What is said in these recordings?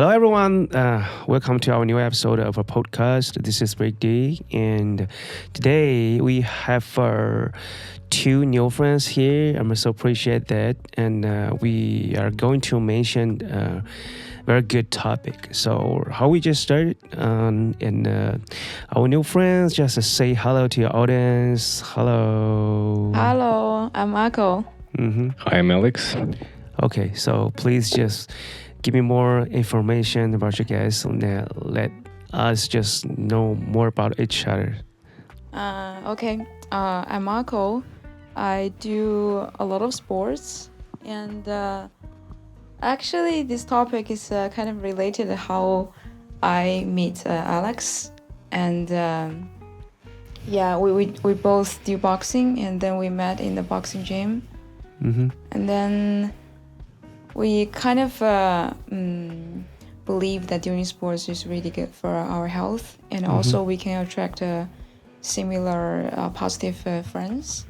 Hello, everyone. Welcome to our new episode of our podcast. This is Break D, and today we have two new friends here. I'm so appreciate that, and we are going to mention a very good topic. So, how we just started, and our new friends just say hello to your audience. Hello. Hello, I'm Ako. Hi, I'm Alex. Okay, so please just give me more information about you guys and let us just know more about each other. Okay, I'm Ako. I do a lot of sports, and actually this topic is kind of related to how I meet Alex. And we both do boxing, and then we met in the boxing gym. And then we kind of believe that doing sports is really good for our health, and also we can attract similar positive friends.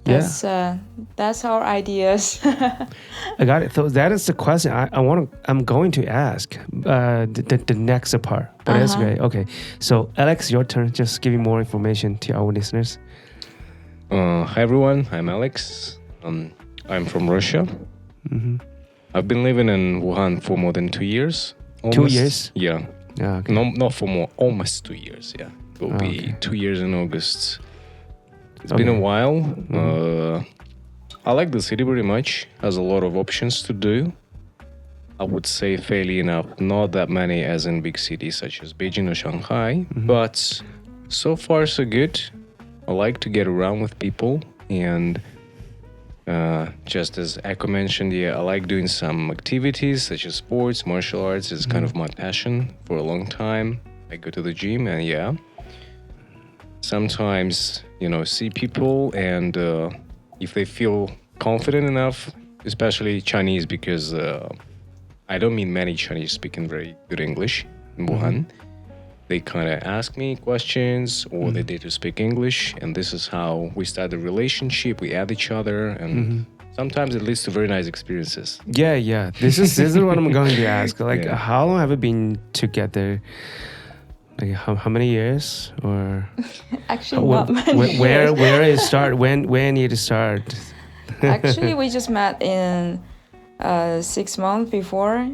That's our ideas. I got it. So that is the question I'm going to ask the next part. But that's great. Okay. So Alex, your turn. Just give me more information to our listeners. Hi everyone, I'm Alex. I'm from Russia. I've been living in Wuhan for more than 2 years. Almost. 2 years? Yeah. Okay. Not for more, almost 2 years. Yeah, it will be 2 years in August. It's been a while. I like the city very much. Has a lot of options to do. I would say fairly enough, not that many as in big cities such as Beijing or Shanghai. But so far so good. I like to get around with people, and just as Eko mentioned, I like doing some activities such as sports, martial arts is kind of my passion for a long time. I go to the gym and sometimes, see people, and if they feel confident enough, especially Chinese, because I don't mean many Chinese speaking very good English in Wuhan. They kind of ask me questions, or they dare to speak English, and this is how we start the relationship. We add each other, and sometimes it leads to very nice experiences. Yeah. This is what I'm going to ask. How long have you been together? Like how many years? Or actually, not many where years. it start? When did it start? Actually, we just met in 6 months before.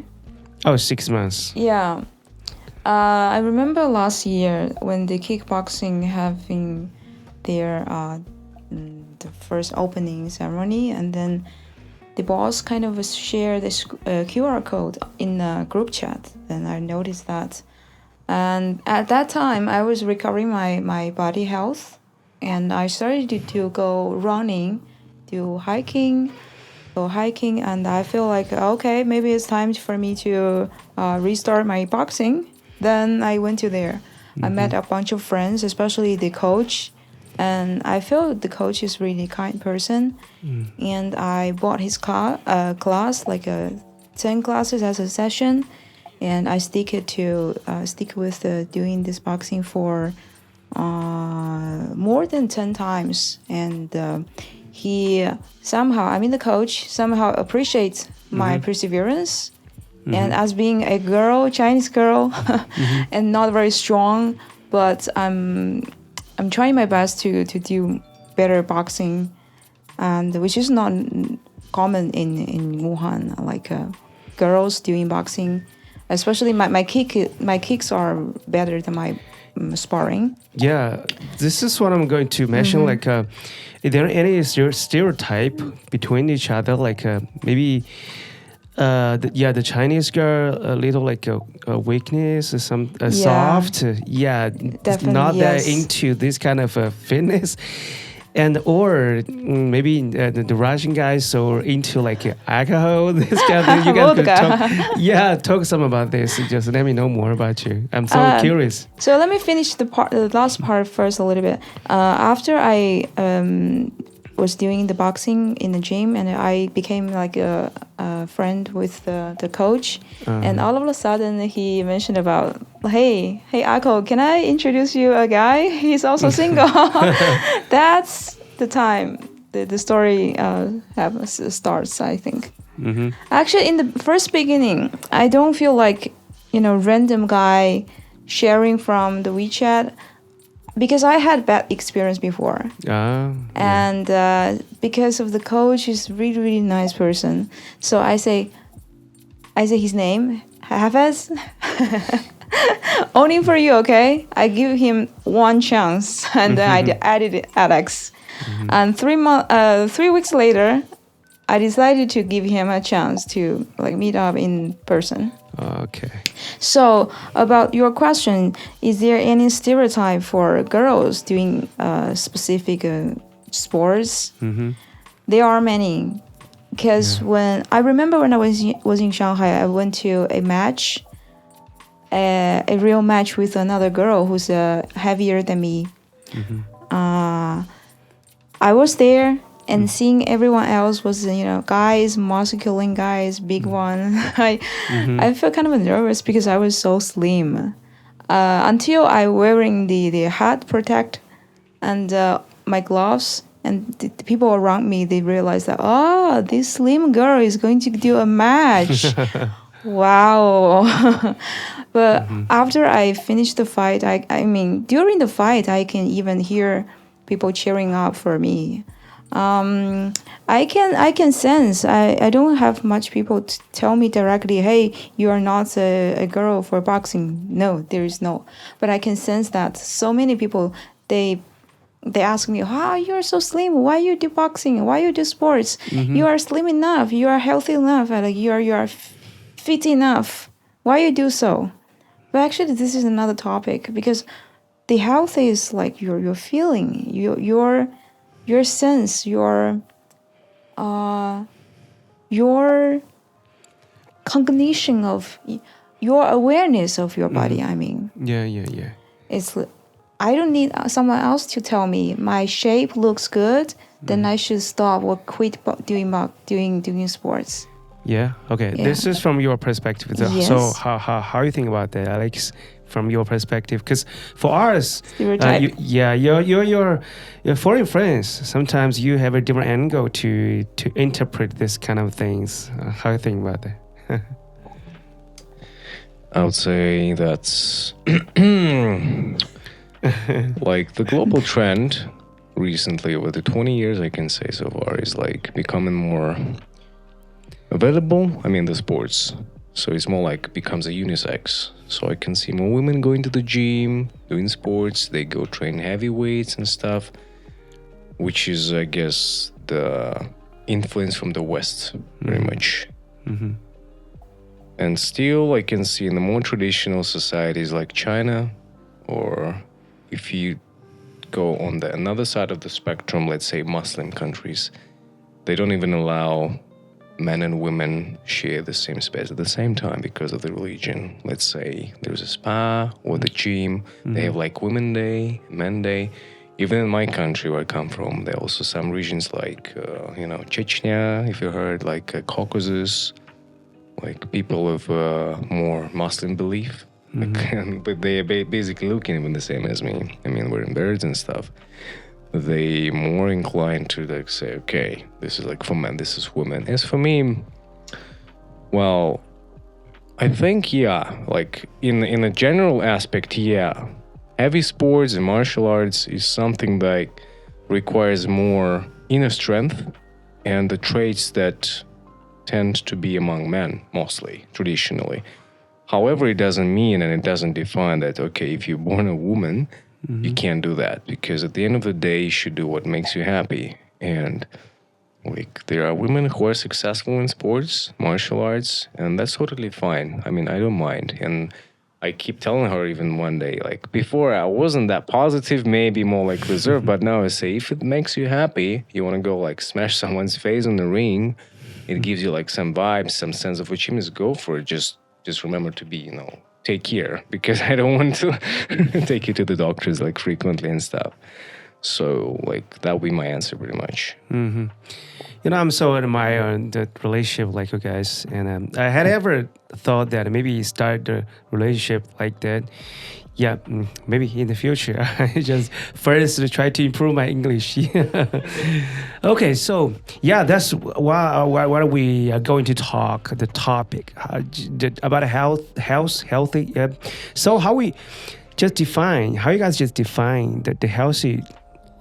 Oh, 6 months. Yeah. I remember last year when the kickboxing having their the first opening ceremony, and then the boss kind of shared this QR code in a group chat, and I noticed that. And at that time, I was recovering my body health, and I started to go running, go hiking, and I feel like, okay, maybe it's time for me to restart my boxing. Then I went to there. I met a bunch of friends, especially the coach. And I feel the coach is really kind person. And I bought his class, like 10 classes as a session. And I stick with doing this boxing for more than 10 times. And the coach somehow appreciates my perseverance. And as being a girl, Chinese girl, and not very strong, but I'm trying my best to do better boxing, and which is not common in Wuhan. Like girls doing boxing, especially my kicks are better than my sparring. Yeah, this is what I'm going to mention. Like, is there any stereotype between each other? Like maybe. The Chinese girl a little like a weakness or some soft, definitely, not yes. that into this kind of fitness, and or maybe the Russian guys so into like alcohol. This kind of thing. You guys could talk some about this. Just let me know more about you. I'm so curious. So let me finish the last part first a little bit. After I was doing the boxing in the gym, and I became like a friend with the coach. And all of a sudden he mentioned about, hey Ako, can I introduce you a guy? He's single. That's the time the story starts, I think. Actually, in the first beginning, I don't feel like, random guy sharing from the WeChat because I had bad experience before. And because of the coach is really, really nice person. So I say his name, Hafez. Only for you, okay? I give him one chance, and then I added Alex. And 3 weeks later, I decided to give him a chance to meet up in person. Okay. So about your question, is there any stereotype for girls doing specific sports? There are many. Because when I was in Shanghai, I went to a match. A real match with another girl who's heavier than me. I was there and seeing everyone else was, guys, masculine guys, big one. I felt kind of nervous because I was so slim. Until I wearing the hat protect and my gloves, and the people around me, they realized that, this slim girl is going to do a match. Wow. But after I finished the fight, I mean, during the fight, I can even hear people cheering up for me. I can sense, I don't have much people to tell me directly, hey, you are not a girl for boxing. No, there is no. But I can sense that so many people, they ask me, you're so slim. Why you do boxing? Why you do sports? You are slim enough. You are healthy enough. You are fit enough. Why you do so? But actually, this is another topic because the health is like your feeling, your sense, your cognition of your awareness of your body. I mean, Yeah. I don't need someone else to tell me my shape looks good. Then I should stop or quit doing sports. Yeah. Okay. Yeah. This is from your perspective. Yes. So how you think about that, Alex? From your perspective, because for us, Stereotype. your foreign friends. Sometimes you have a different angle to interpret this kind of things. How you think about that? I would say that's like the global trend recently over the 20 years I can say so far is like becoming more available. I mean the sports. So it's more like becomes a unisex. So I can see more women going to the gym, doing sports. They go train heavy weights and stuff, which is, I guess, the influence from the West, very much. And still, I can see in the more traditional societies like China, or if you go on the another side of the spectrum, let's say Muslim countries, they don't even allow men and women share the same space at the same time because of the religion. Let's say there's a spa or the gym. They have like Women Day, Men Day. Even in my country where I come from, there are also some regions like, Chechnya, if you heard, like Caucasus, like people with more Muslim belief. But they are basically looking even the same as me. I mean, wearing beards and stuff. They more inclined to like say, okay, this is like for men, this is women. As for me, well, I think like in a general aspect, heavy sports and martial arts is something that requires more inner strength and the traits that tend to be among men mostly traditionally. However, it doesn't mean and it doesn't define that okay, if you're born a woman, you can't do that, because at the end of the day, you should do what makes you happy. And like there are women who are successful in sports, martial arts, and that's totally fine. I mean, I don't mind. And I keep telling her even one day, like before I wasn't that positive, maybe more like reserved, but now I say, if it makes you happy, you want to go like smash someone's face on the ring, it gives you like some vibes, some sense of achievement, go for it. Just remember to be, take care, because I don't want to take you to the doctors like frequently and stuff. So like that would be my answer pretty much. I'm so admire the relationship like you guys, and I had ever thought that maybe you start the relationship like that. yeah, maybe in the future. I just first try to improve my English. Okay, so yeah, that's what we are going to talk. The topic about healthy. So how you guys just define the healthy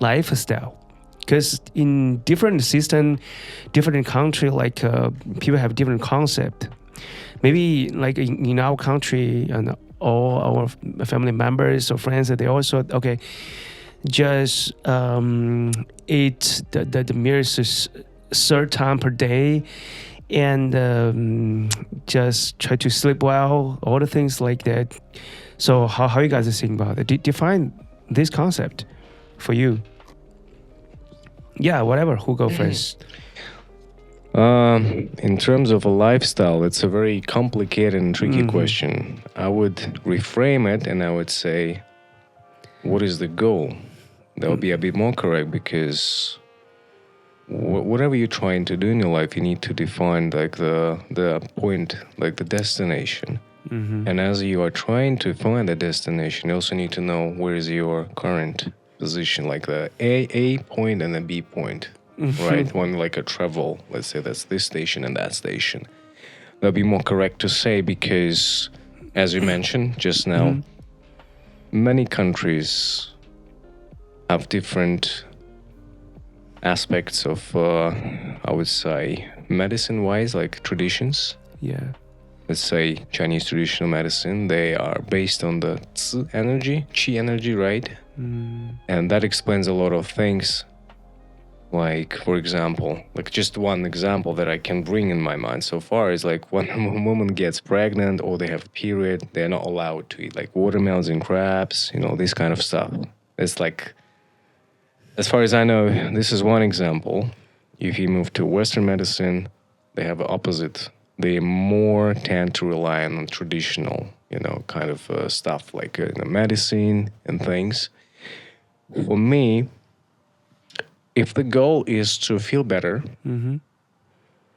lifestyle? Because in different system, different country, like people have different concept. Maybe like in our country and all our family members or friends, they also just eat the meals a certain time per day, and just try to sleep well, all the things like that. So how you guys think about it? Define this concept for you. Yeah, whatever. Who go first? In terms of a lifestyle, it's a very complicated and tricky question. I would reframe it and I would say, what is the goal? That would be a bit more correct, because whatever you're trying to do in your life, you need to define like the point, like the destination. And as you are trying to find the destination, you also need to know where is your current position, like the A point and the B point. Right? One like a travel, let's say that's this station and that station. That'd be more correct to say, because as you mentioned just now, many countries have different aspects of, I would say, medicine-wise, like traditions. Yeah. Let's say Chinese traditional medicine, they are based on the qi energy, right? And that explains a lot of things. Like, for example, like just one example that I can bring in my mind so far is like when a woman gets pregnant or they have a period, they're not allowed to eat like watermelons and crabs, this kind of stuff. It's like, as far as I know, this is one example. If you move to Western medicine, they have the opposite. They more tend to rely on traditional, kind of stuff like medicine and things. For me, if the goal is to feel better,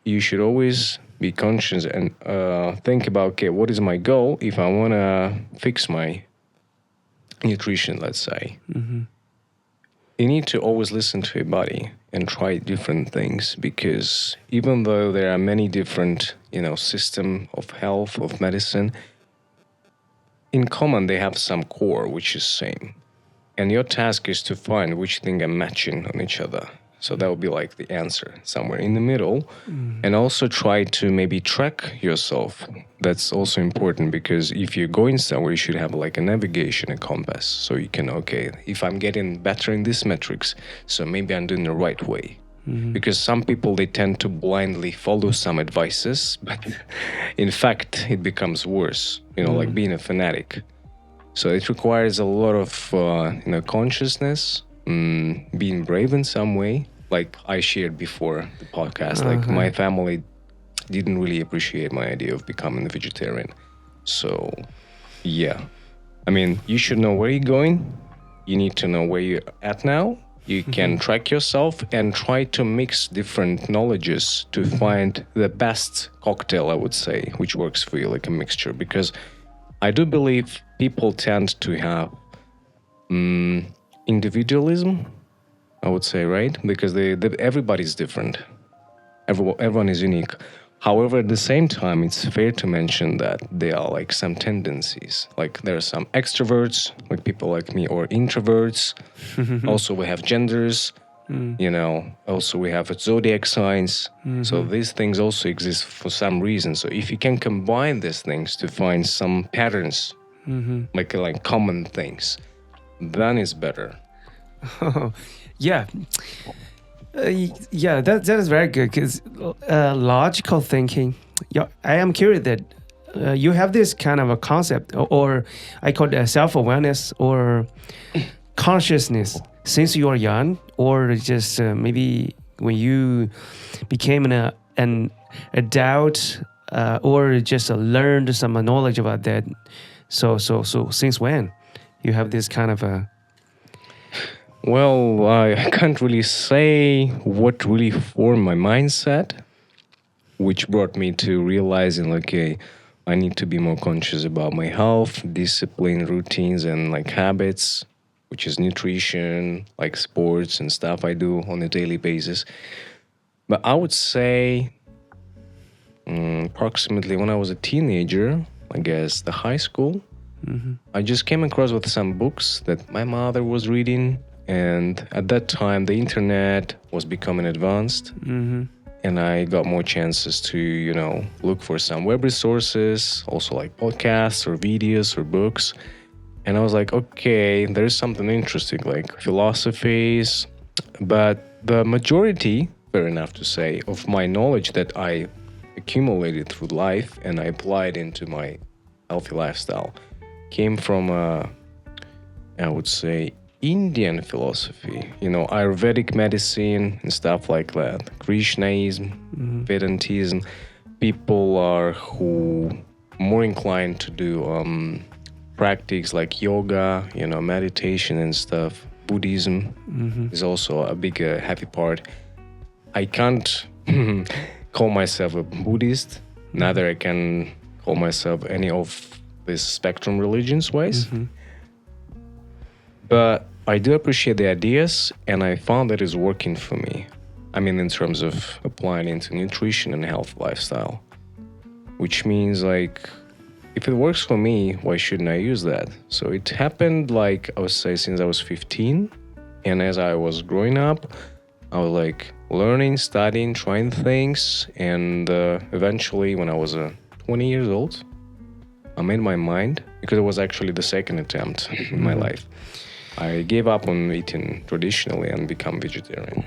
you should always be conscious and think about, okay, what is my goal if I want to fix my nutrition, let's say. You need to always listen to your body and try different things, because even though there are many different, system of health, of medicine, in common they have some core which is same. And your task is to find which thing are matching on each other. So that would be like the answer, somewhere in the middle. And also try to maybe track yourself. That's also important, because if you're going somewhere, you should have like a navigation, a compass. So you can, okay, if I'm getting better in these metrics, so maybe I'm doing the right way. Because some people, they tend to blindly follow some advices, but in fact, it becomes worse, like being a fanatic. So it requires a lot of, consciousness, being brave in some way. Like I shared before the podcast, like my family didn't really appreciate my idea of becoming a vegetarian. So, yeah. I mean, you should know where you're going. You need to know where you're at now. You can track yourself and try to mix different knowledges to find the best cocktail, I would say, which works for you, like a mixture. Because I do believe people tend to have individualism, I would say, right? Because everybody's different. Everyone is unique. However, at the same time, it's fair to mention that there are like some tendencies. Like there are some extroverts, like people like me, or introverts. Also, we have genders. Also we have zodiac signs. So these things also exist for some reason. So if you can combine these things to find some patterns, like common things, then it's better. Yeah. That is very good, because logical thinking. Yeah, I am curious that you have this kind of a concept, or I call it self-awareness or consciousness since you are young, or just maybe when you became an adult, or just learned some knowledge about that. So since when you have this kind of a... Well, I can't really say what really formed my mindset, which brought me to realizing, I need to be more conscious about my health, discipline, routines, and like habits, which is nutrition, like sports and stuff I do on a daily basis. But I would say approximately when I was a teenager, I guess the high school, I just came across with some books that my mother was reading. And at that time, the internet was becoming advanced. And I got more chances to, look for some web resources, also like podcasts or videos or books. And I was like, okay, there's something interesting, like philosophies. But the majority, fair enough to say, of my knowledge that I accumulated through life and I applied into my healthy lifestyle came from, I would say, Indian philosophy, Ayurvedic medicine and stuff like that, Krishnaism, Vedantism. People are who more inclined to do practice like yoga, meditation and stuff. Buddhism is also a big heavy part. I can't call myself a Buddhist, neither I can call myself any of these spectrum religions ways. But I do appreciate the ideas, and I found that it's working for me. I mean, in terms of applying into nutrition and health lifestyle, which means like, if it works for me, why shouldn't I use that? So it happened like, I would say, since I was 15. And as I was growing up, I was like learning, studying, trying things. And eventually, when I was 20 years old, I made my mind, because it was actually the second attempt in my life. I gave up on eating traditionally and become vegetarian.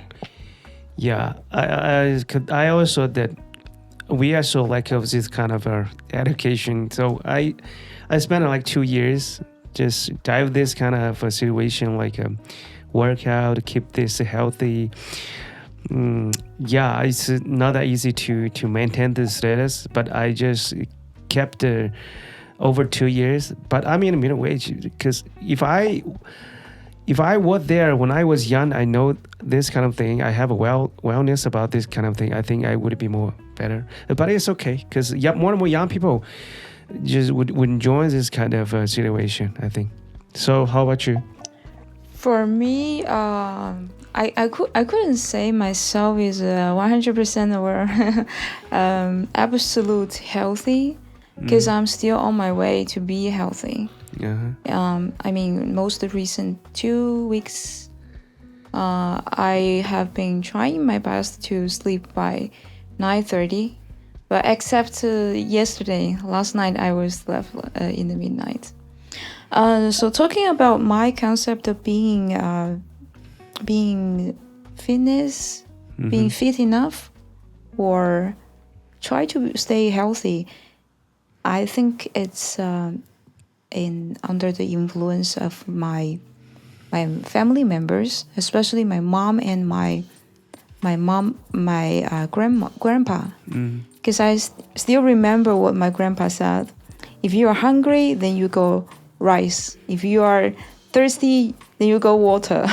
Yeah, I also that we are so lack of this kind of education. So I spent like 2 years just dive this kind of a situation, like workout, keep this healthy. Yeah, it's not that easy to maintain this status, but I just kept over 2 years. But I'm in a minimum wage, because if I was there when I was young, I know this kind of thing. I have a wellness about this kind of thing. I think I would be more better. But it's okay, because more and more young people just would enjoy this kind of situation, I think. So how about you? For me, I couldn't say myself is 100% or absolute healthy, because I'm still on my way to be healthy. I mean, most of the recent 2 weeks, I have been trying my best to sleep by 9:30, but except last night I was left in the midnight. So talking about my concept of being fitness, being fit enough, or try to stay healthy, I think it's under the influence of my family members, especially my mom and my grandpa. Because I still remember what my grandpa said: if you are hungry, then you go rice. If you are thirsty, then you go water.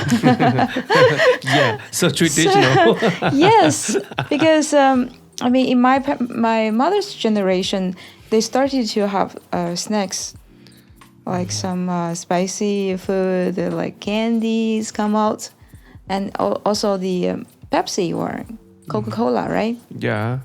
Yeah, so traditional. Yes, because I mean, in my mother's generation, they started to have snacks, like some spicy food, like candies come out, and also the Pepsi or Coca-Cola, right? Yeah.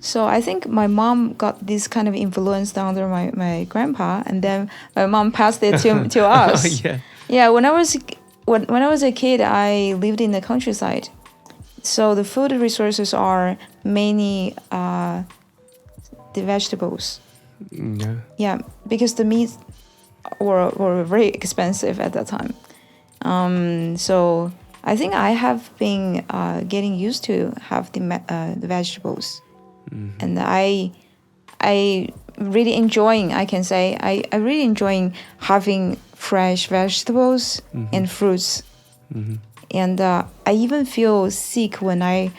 So I think my mom got this kind of influence under my grandpa, and then my mom passed it to us. Yeah. When I was a kid, I lived in the countryside, so the food resources are mainly the vegetables. Yeah, because the meats were very expensive at that time. So I think I have been getting used to have the vegetables, and I really enjoying. I can say I really enjoying having fresh vegetables and fruits, and I even feel sick when I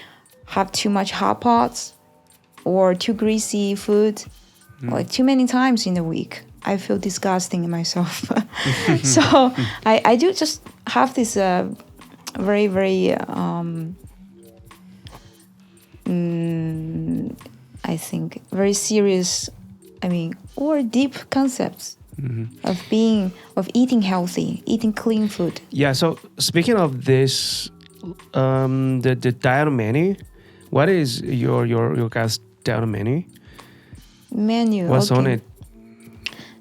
have too much hot pots or too greasy food, like too many times in a week. I feel disgusting in myself. So I do just have this very, very, I think, very serious or deep concepts of eating healthy, eating clean food. Yeah. So speaking of this, the diet menu, what is your guys' diet menu? Menu. What's okay. on it?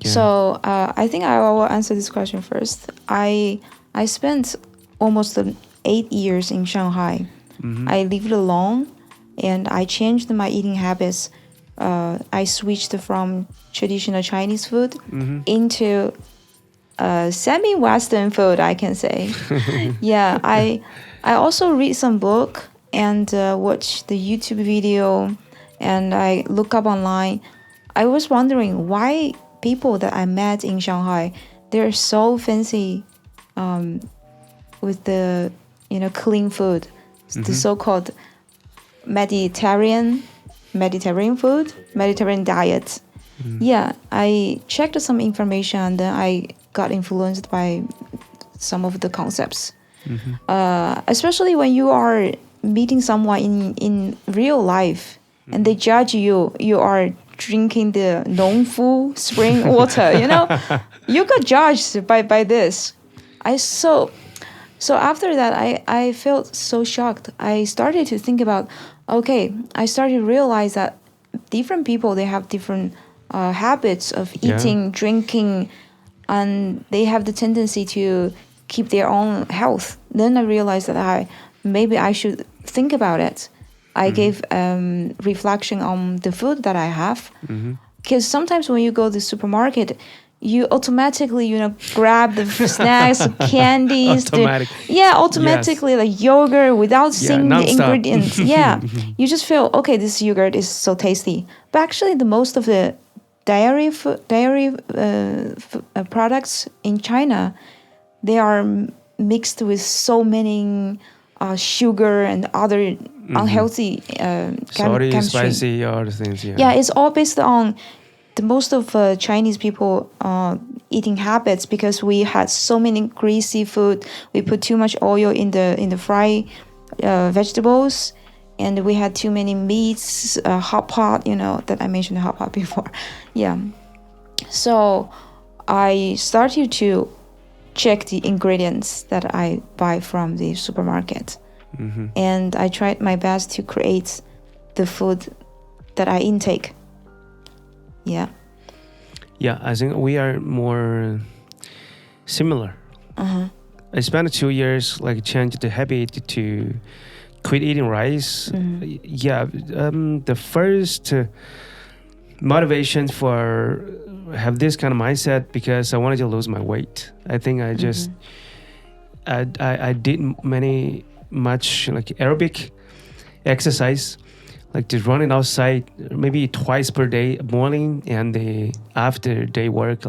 Yeah. So I think I will answer this question first. I spent almost 8 years in Shanghai. I lived alone, and I changed my eating habits. I switched from traditional Chinese food into semi-Western food, I can say. Yeah, I also read some book and watch the YouTube video, and I look up online. I was wondering why people that I met in Shanghai, they're so fancy with the clean food, the so-called Mediterranean food, Mediterranean diet. Yeah, I checked some information and then I got influenced by some of the concepts. Especially when you are meeting someone in real life and they judge you are drinking the Nongfu spring water, you got judged by this. So after that, I felt so shocked. I started to think about, I started to realize that different people, they have different habits of eating, drinking, and they have the tendency to keep their own health. Then I realized that maybe I should think about it. I gave reflection on the food that I have. Because sometimes when you go to the supermarket, you automatically, grab the snacks, candies. Automatically, like yogurt without seeing the ingredients. You just feel, this yogurt is so tasty. But actually, the most of the dairy products in China, they are mixed with so many sugar and other unhealthy salty, chemistry. spicy, other things. It's all based on the most of Chinese people eating habits, because we had so many greasy food. We put too much oil in the fried vegetables, and we had too many meats, hot pot. That I mentioned hot pot before. So I started to check the ingredients that I buy from the supermarket, and I tried my best to create the food that I intake. Yeah, I think we are more similar. I spent 2 years changed the habit to quit eating rice. The first motivation for have this kind of mindset because I wanted to lose my weight. I think I just I did much aerobic exercise, just running outside maybe twice per day, morning and after day work,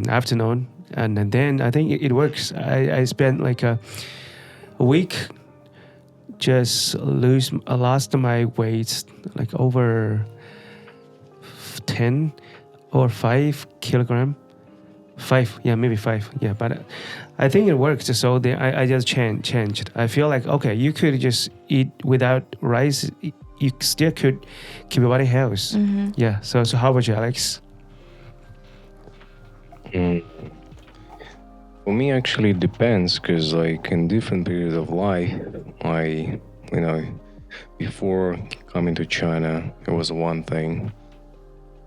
afternoon. And then I think it works. I spent a week just lost my weight over 10 or 5 kilogram. 5, maybe 5. But I think it works. So I just changed. I feel you could just eat without rice. You still could keep your body healthy. So how about you, Alex? For me, actually, it depends, because in different periods of life, before coming to China, it was one thing.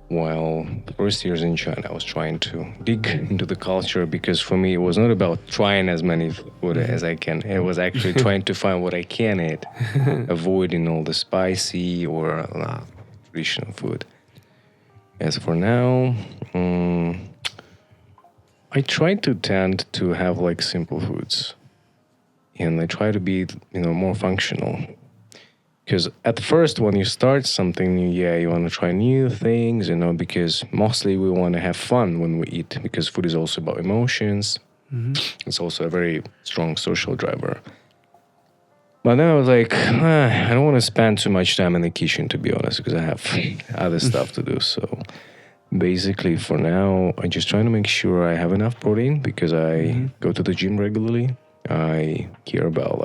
While the first years in China, I was trying to dig into the culture, because for me, it was not about trying as many food as I can. It was actually trying to find what I can eat, avoiding all the spicy or traditional food. As for now, I try to tend to have simple foods, and I try to be more functional. Because at first, when you start something new, you want to try new things, because mostly we want to have fun when we eat, because food is also about emotions. It's also a very strong social driver. But then I was I don't want to spend too much time in the kitchen, to be honest, because I have other stuff to do. So basically, for now, I just try to make sure I have enough protein, because I go to the gym regularly. I care about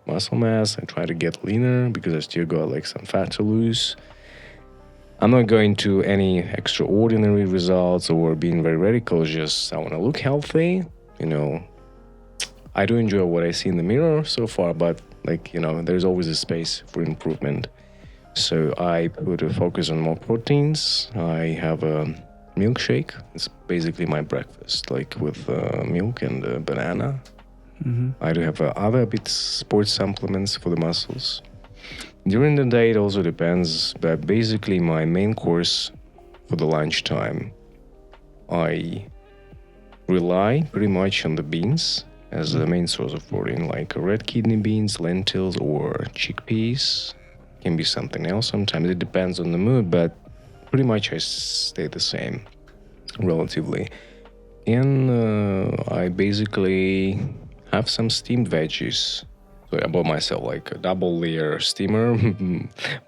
muscle mass. I try to get leaner because I still got some fat to lose. I'm not going to any extraordinary results or being very radical. Just I want to look healthy. I do enjoy what I see in the mirror so far, but there's always a space for improvement. So I put a focus on more proteins. I have a milkshake. It's basically my breakfast, with milk and banana. I do have other sports supplements for the muscles. During the day, it also depends, but basically my main course for the lunchtime, I rely pretty much on the beans as the main source of protein, like red kidney beans, lentils, or chickpeas. Can be something else sometimes. It depends on the mood, but pretty much I stay the same, relatively. And I basically have some steamed veggies. So I bought myself like a double layer steamer,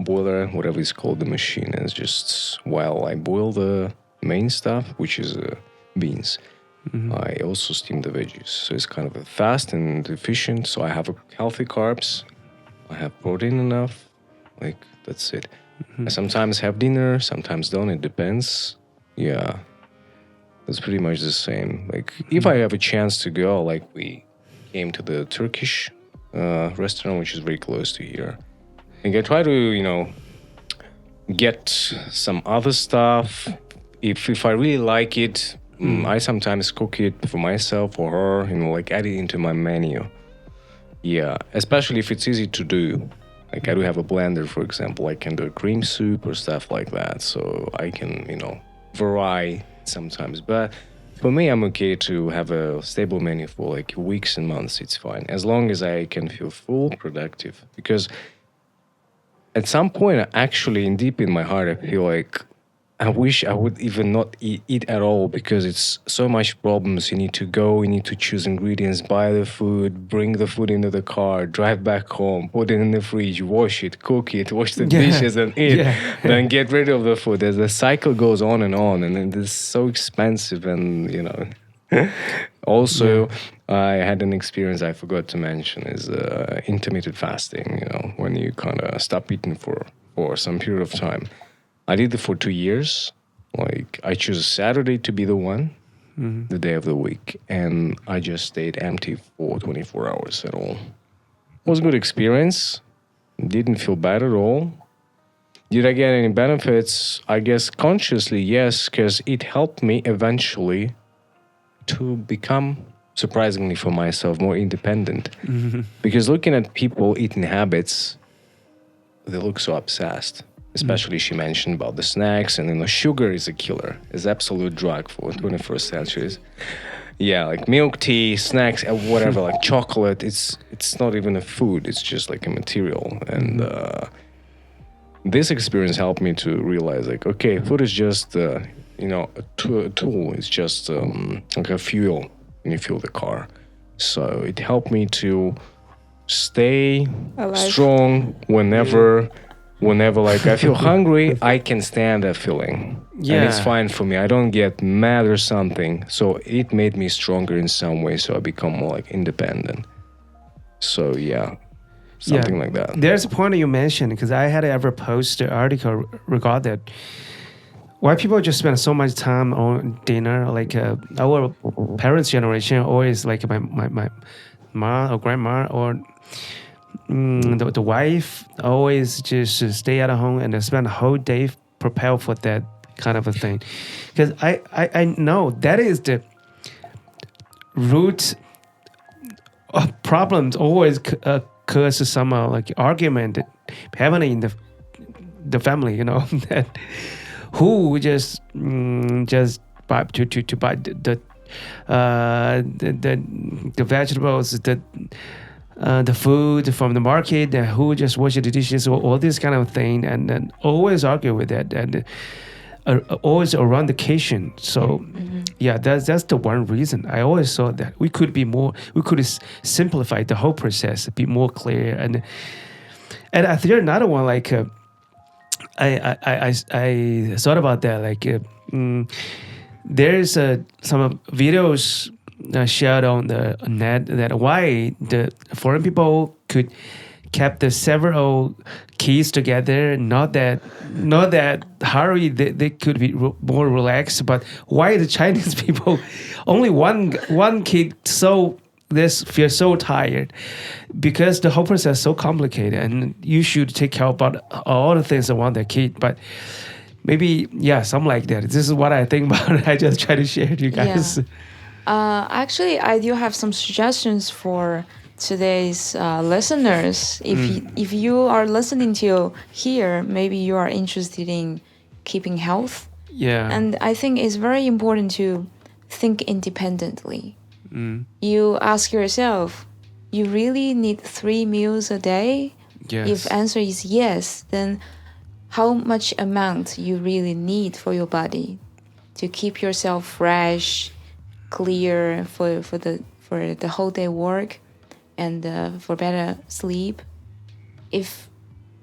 boiler, whatever it's called, the machine. And it's just while I boil the main stuff, which is beans, I also steam the veggies. So it's kind of fast and efficient. So I have healthy carbs. I have protein enough. That's it. I sometimes have dinner, sometimes don't. It depends. Yeah. That's pretty much the same. If I have a chance to go, we came to the Turkish restaurant, which is very close to here. I try to, get some other stuff. If I really like it, I sometimes cook it for myself or her, add it into my menu. Yeah, especially if it's easy to do. I do have a blender, for example. I can do a cream soup or stuff like that. So I can, vary sometimes. But for me, I'm okay to have a stable menu for weeks and months. It's fine. As long as I can feel full, productive. Because at some point, actually, deep in my heart, I feel I wish I would even not eat at all, because it's so much problems. You need to go, you need to choose ingredients, buy the food, bring the food into the car, drive back home, put it in the fridge, wash it, cook it, wash the dishes and eat, then get rid of the food. The cycle goes on, and it's so expensive. And, also, I had an experience I forgot to mention is intermittent fasting, when you kind of stop eating for some period of time. I did it for 2 years. I chose Saturday to be the one, the day of the week. And I just stayed empty for 24 hours at all. It was a good experience. Didn't feel bad at all. Did I get any benefits? I guess consciously, yes, because it helped me eventually to become, surprisingly for myself, more independent. Because looking at people eating habits, they look so obsessed. Especially she mentioned about the snacks, and sugar is a killer. It's absolute drug for 21st centuries. Yeah, milk tea, snacks, whatever, chocolate. It's not even a food. It's just a material. And this experience helped me to realize, okay, food is just a tool. It's just a fuel when you fuel the car. So it helped me to stay strong whenever I feel hungry, I can stand that feeling. Yeah. And it's fine for me. I don't get mad or something. So it made me stronger in some way. So I become more independent. So something like that. There's a point that you mentioned, because I had ever posted an article regarding that. Why people just spend so much time on dinner? Our parents' generation always my mom or grandma or the wife always just stay at home and spend the whole day prepare for that kind of a thing. Because I know that is the root of problems always occurs some argument happening in the family, that who just buy to buy the vegetables, the food from the market, who just wash the dishes, all this kind of thing, and then always argue with that, and always around the kitchen. So that's the one reason. I always thought that we could simplify the whole process, be more clear, and I think another one I thought about that there's some videos shared on the net that why the foreign people could kept the several kids together. Not that hurry. They could be more relaxed. But why the Chinese people only one kid so this feel so tired? Because the whole process is so complicated, and you should take care about all the things around the kid. But maybe something like that. This is what I think about it. I just try to share with you guys. Yeah. Actually, I do have some suggestions for today's listeners. If you are listening to here, maybe you are interested in keeping health. Yeah. And I think it's very important to think independently. You ask yourself, you really need 3 meals a day? Yes. If answer is yes, then how much amount you really need for your body to keep yourself fresh, clear for the whole day work and for better sleep. If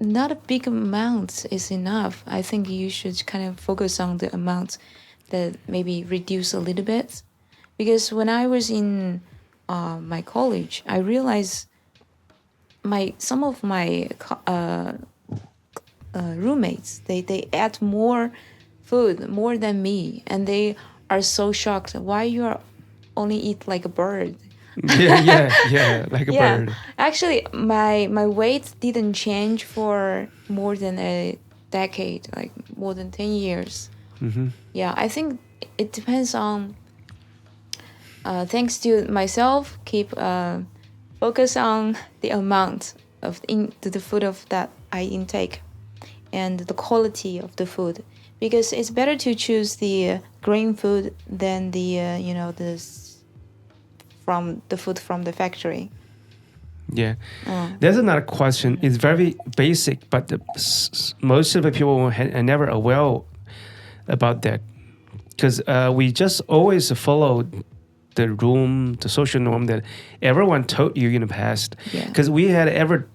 not a big amount is enough, I think you should kind of focus on the amount that maybe reduce a little bit. Because when I was in my college, I realized some of my roommates, they add more food, more than me, and they are so shocked. Why you are only eat like a bird? yeah, like a bird. Actually, my weight didn't change for more than a decade, like more than 10 years. Yeah, I think it depends on. Thanks to myself, keep focus on the amount of the food that I intake and the quality of the food, because it's better to choose the grain food than the food from the factory. Yeah. There's another question. It's very basic, but most of the people are never aware about that, because we just always follow the social norm that everyone told you in the past. Because we had ever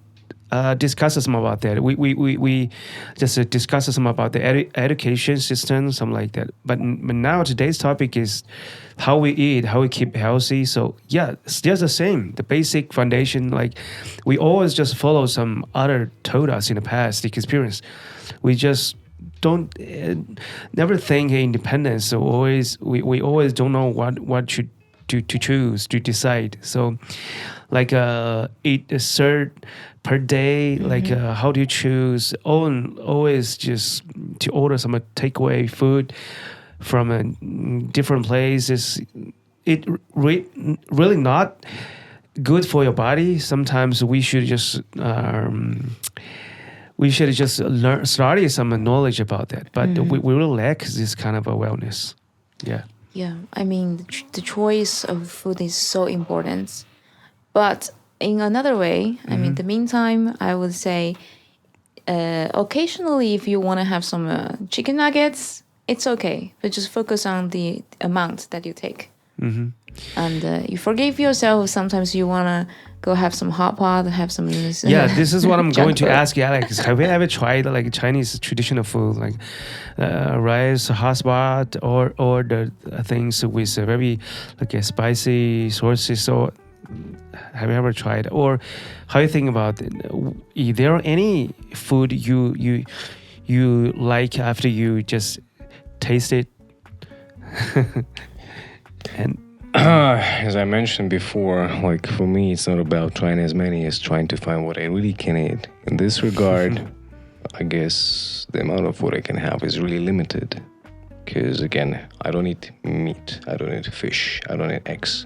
discussed some about that. We just discussed some about the education system, something like that. But now today's topic is how we eat, how we keep healthy. So it's just the same. The basic foundation, like we always just follow some other told us in the past experience. We just don't never think independence. So we always don't know what should to choose, to decide. So like eat a third per day, like how do you choose? Always just to order some takeaway food from different places. It really not good for your body. Sometimes we should just study some knowledge about that. But we really lack this kind of awareness. Yeah, I mean, the choice of food is so important. But in another way, I mean, the meantime, I would say occasionally if you want to have some chicken nuggets, it's okay. But just focus on the amount that you take. And you forgive yourself. Sometimes you want to go have some hot pot, have some... this is what I'm going to ask you, Alex. Have you ever tried like Chinese traditional food, like rice, hot pot, or the things with very like spicy sauces? Or have you ever tried? Or how you think about it? Is there any food you like after you just taste it? And as I mentioned before, like for me, it's not about trying as many as trying to find what I really can eat. In this regard, I guess the amount of food I can have is really limited. Because again, I don't eat meat, I don't eat fish, I don't eat eggs.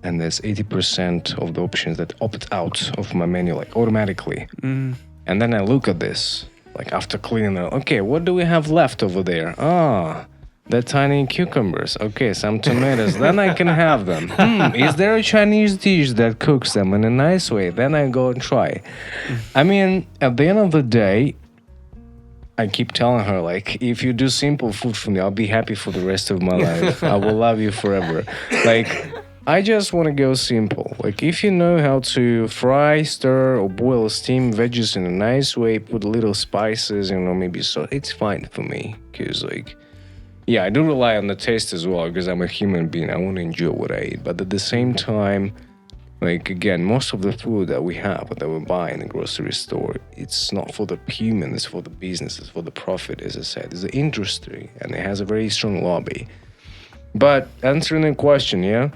And there's 80% of the options that opt out of my menu, like automatically. And then I look at this, like after cleaning it, okay, what do we have left over there? The tiny cucumbers. Okay, some tomatoes. Then I can have them. Is there a Chinese dish that cooks them in a nice way? Then I go and try. I mean, at the end of the day, I keep telling her, like, if you do simple food for me, I'll be happy for the rest of my life. I will love you forever. Like, I just want to go simple. Like, if you know how to fry, stir, or boil, steam veggies in a nice way, put little spices, maybe so, it's fine for me. Because, like, yeah, I do rely on the taste as well because I'm a human being. I want to enjoy what I eat. But at the same time, Like, again, most of the food that we have, that we buy in the grocery store, it's not for the human, it's for the business, it's for the profit, as I said. It's the industry, and it has a very strong lobby. But answering the question,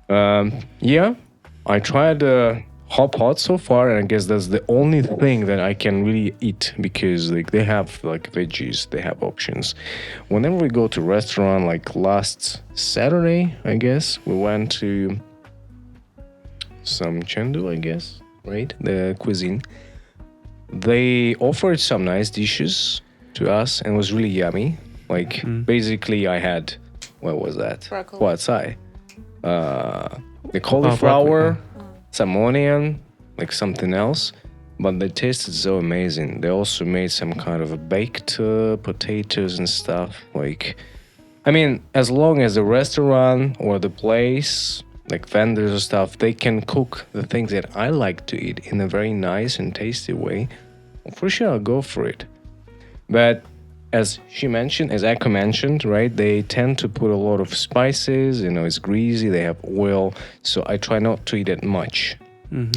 I tried hot pot so far, and I guess that's the only thing that I can really eat, because like they have like veggies, they have options. Whenever we go to restaurant, like last Saturday, I guess, we went to some Chengdu, I guess, right? The cuisine. They offered some nice dishes to us, and it was really yummy. Like basically I had, what was that? Broccoli. The cauliflower, some onion, like something else. But they tasted so amazing. They also made some kind of a baked potatoes and stuff. Like, I mean, as long as the restaurant or the place, like vendors or stuff, they can cook the things that I like to eat in a very nice and tasty way, for sure I'll go for it. But as Echo mentioned, right, they tend to put a lot of spices, it's greasy, they have oil, so I try not to eat it much.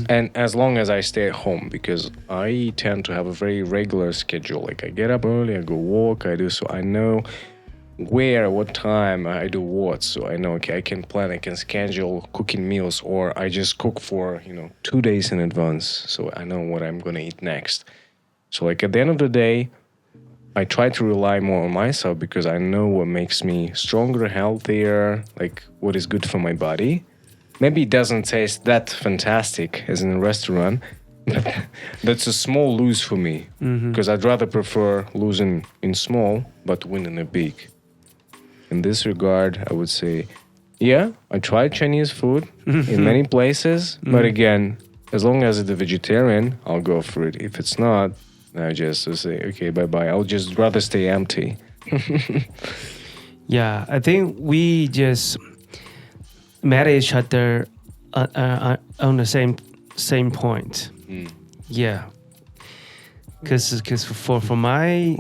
And as long as I stay at home, because I tend to have a very regular schedule. Like I get up early, I go walk, so I know where, what time I do what. So I know, okay, I can plan, I can schedule cooking meals, or I just cook for, 2 days in advance. So I know what I'm going to eat next. So like at the end of the day, I try to rely more on myself, because I know what makes me stronger, healthier, like what is good for my body. Maybe it doesn't taste that fantastic as in a restaurant. That's a small lose for me, because I'd rather prefer losing in small but winning in big. In this regard, I would say, I tried Chinese food in many places, but again, as long as it's a vegetarian, I'll go for it. If it's not, I just say, okay, bye-bye. I'll just rather stay empty. Yeah, I think we just met each other on the same point. Yeah, because for my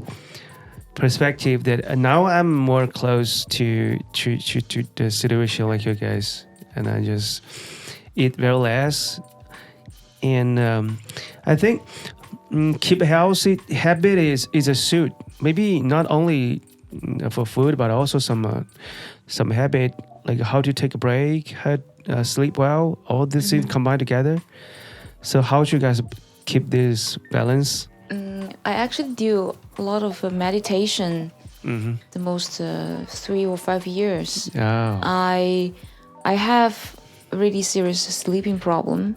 perspective, that now I'm more close to the situation like you guys, and I just eat very less, and I think keep a healthy habit is a suit. Maybe not only for food, but also some habit like how to take a break, how sleep well. All these things combined together. So how should you guys keep this balance? I actually do a lot of meditation. The most 3 or 5 years. Oh. I have a really serious sleeping problem.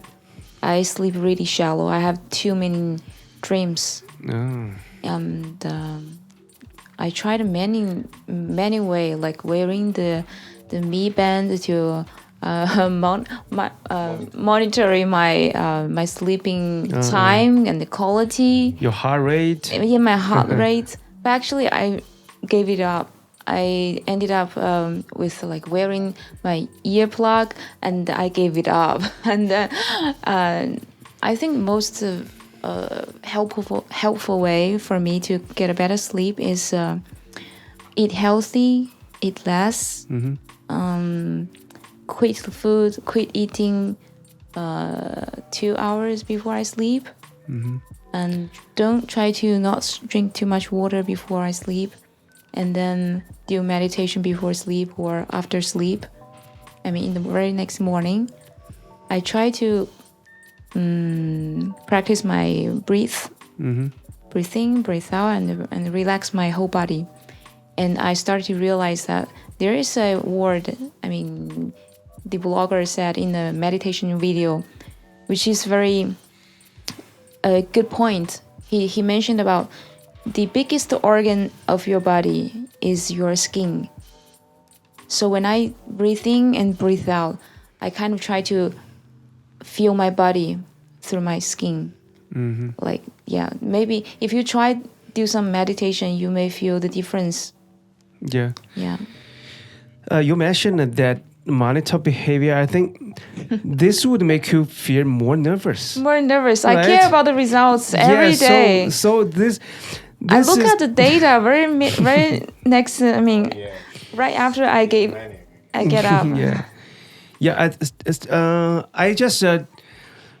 I sleep really shallow. I have too many dreams. Oh. And I tried many way, like wearing the Mi band to monitoring my sleeping time and the quality. Your heart rate. Yeah, my heart rate. But actually, I gave it up. I ended up with like wearing my earplug, and I gave it up. And I think most helpful way for me to get a better sleep is eat healthy, eat less, quit eating 2 hours before I sleep, and don't try to not drink too much water before I sleep, and then do meditation before sleep or after sleep. I mean, in the very next morning, I try to practice my breathe in, breathe out, and relax my whole body. And I started to realize that there is a word, the blogger said in the meditation video, which is very a good point. He mentioned about the biggest organ of your body is your skin. So when I breathe in and breathe out, I kind of try to feel my body through my skin. Like, maybe if you try do some meditation, you may feel the difference. Yeah. You mentioned that monitor behavior. I think this would make you feel more nervous. Right? I care about the results every day. So this I look at the data very next. Right after I get up. Yeah, I just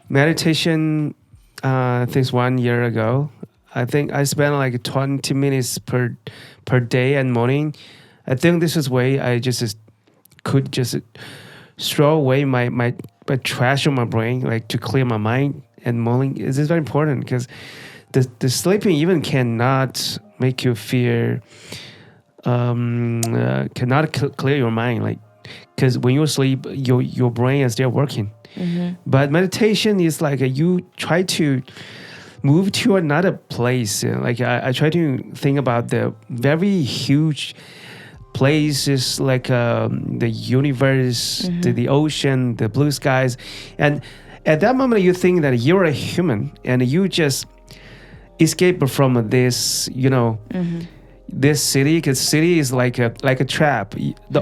meditation things 1 year ago. I think I spent like 20 minutes per day and morning. I think this is way I just could just throw away my trash on my brain, like to clear my mind. And morning is very important because the sleeping even cannot make you feel cannot clear your mind, like because when you sleep your brain is still working. But meditation is like you try to move to another place. Like I try to think about the very huge places, like the universe, the ocean, the blue skies. And at that moment you think that you're a human and you just escape from this, this city, because city is like a trap.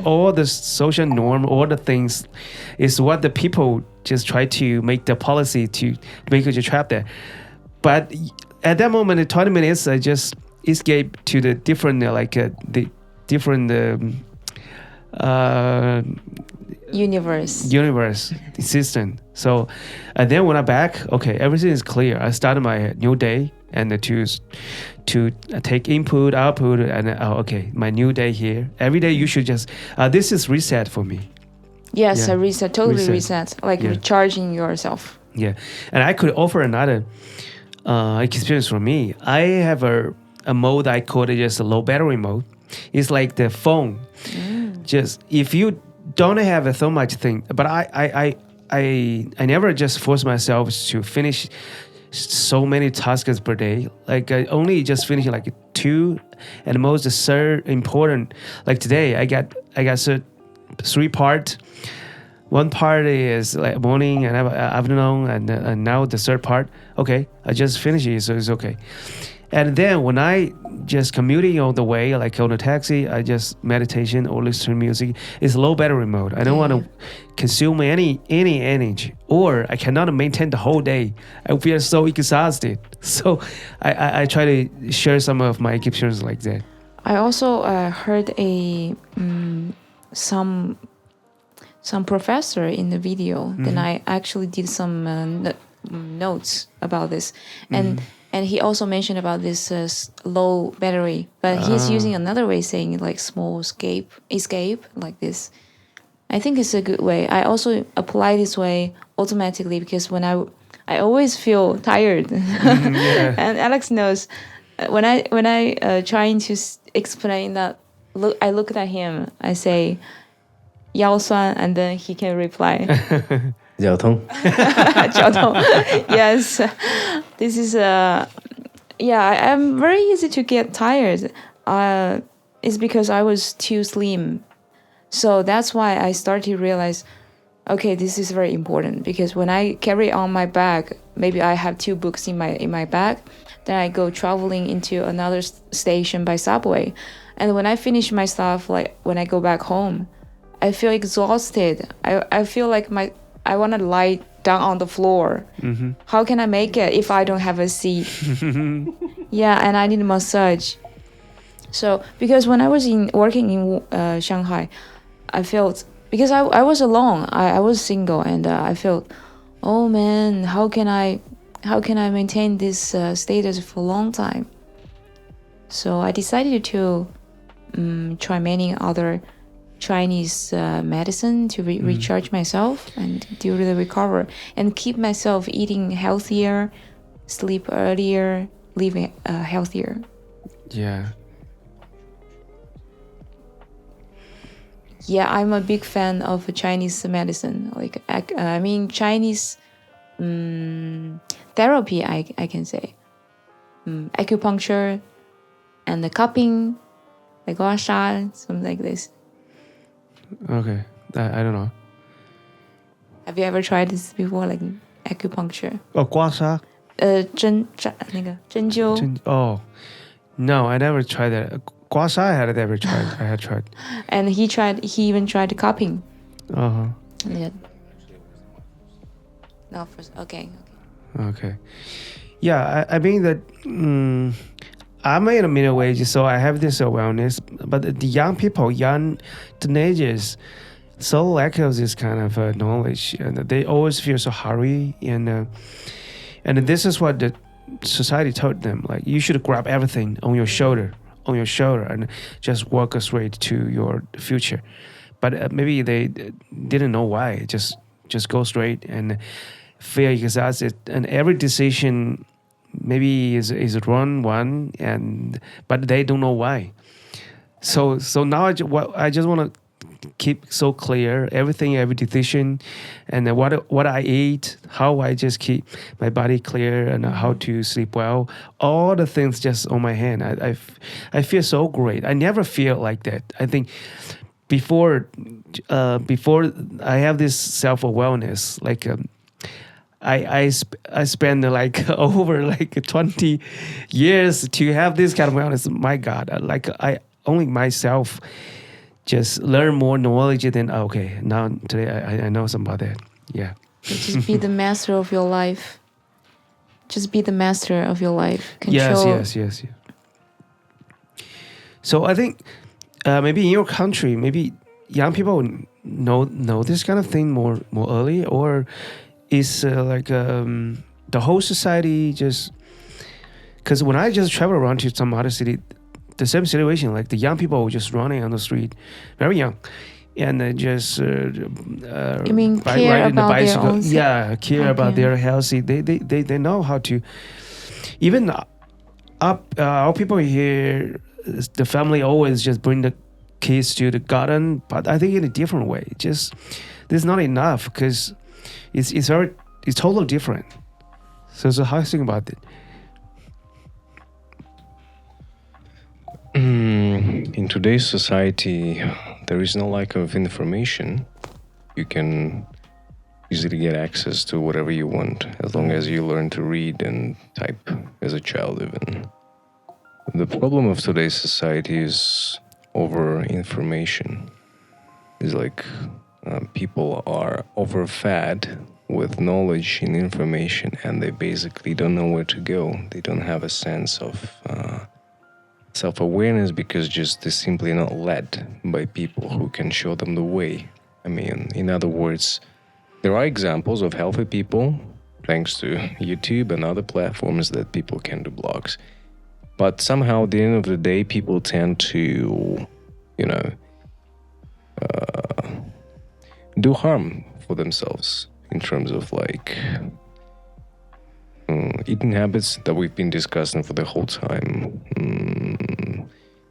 All the social norm, all the things is what the people just try to make the policy to make you trap there. But at that moment, in 20 minutes, I just escape to the different, the different universe system. So, and then when I'm back, okay, everything is clear. I started my new day and to take input, output, and okay, my new day here. Every day you should just, this is reset for me. Yes, a reset, totally reset, like recharging yourself. Yeah, and I could offer another experience for me. I have a mode I call it just a low battery mode. It's like the phone. Just if you don't have so much thing, but I never just force myself to finish so many tasks per day. Like I only just finish like 2, and most the third important. Like today, I got 3 parts. One part is like morning and afternoon, and now the third part. Okay, I just finished it, so it's okay. And then when I just commuting all the way, like on a taxi, I just meditation or listen to music. It's low battery mode. I don't want to consume any energy, or I cannot maintain the whole day. I feel so exhausted. So I try to share some of my experiences like that. I also heard some professor in the video. Then I actually did some notes about this, and he also mentioned about this low battery, but he's using another way, saying like small escape like this. I think it's a good way. I also apply this way automatically because when I always feel tired, and Alex knows when I trying to explain that. I look at him. I say, 腰酸, and then he can reply. 交通. 交通. Yes, this is I'm very easy to get tired. It's because I was too slim, so that's why I started to realize, okay, this is very important because when I carry on my bag, maybe I have 2 books in my bag, then I go traveling into another station by subway, and when I finish my stuff, like when I go back home, I feel exhausted. I feel like I want to lie down on the floor. How can I make it if I don't have a seat? Yeah, and I need a massage. So because when I was working in Shanghai, I felt, because I was alone, I was single, and I felt, oh man, how can I maintain this status for a long time? So I decided to try many other Chinese medicine to recharge myself and do the recover and keep myself eating healthier, sleep earlier, living healthier. Yeah. Yeah, I'm a big fan of Chinese medicine. Like Chinese therapy, I can say. Acupuncture and the cupping, like gua sha, something like this. Okay, I don't know. Have you ever tried this before, like acupuncture? 刮痧? 针灸. Oh, no, I never tried that. 刮痧I had tried. And he even tried cupping. Yeah. No, first, okay. Yeah, I mean that I'm in a middle age, so I have this awareness. But the young people, young teenagers, so lack of this kind of knowledge, and they always feel so hurry, and this is what the society told them, like you should grab everything on your shoulder, and just walk straight to your future. But maybe they didn't know why. Just go straight and feel exhausted, and every decision maybe is wrong one, but they don't know why. So now I just want to keep so clear every decision, and what I eat, how I just keep my body clear, and how to sleep well. All the things just on my hand. I feel so great. I never feel like that. I think before I have this self-awareness, like I spend like over like 20 years to have this kind of awareness. My God, like I only myself just learn more knowledge than okay, now today I know some about that. Yeah. Just be the master of your life. Just be the master of your life. Control. Yes. So I think maybe in your country, maybe young people know this kind of thing more early, or is like the whole society just, because when I just travel around to some other city, the same situation, like the young people just running on the street, very young, and they just you mean care riding the about bicycle. their own Care about their healthy. They know how to. Even our people here, the family always just bring the kids to the garden, but I think in a different way. Just there's not enough because it's totally different. So how do you think about it? In today's society, there is no lack of information. You can easily get access to whatever you want as long as you learn to read and type as a child even. The problem of today's society is over information. It's like people are overfed with knowledge and information, and they basically don't know where to go. They don't have a sense of self-awareness because just they're simply not led by people who can show them the way. I mean, in other words, there are examples of healthy people thanks to YouTube and other platforms that people can do blogs. But somehow at the end of the day, people tend to, do harm for themselves in terms of like eating habits that we've been discussing for the whole time.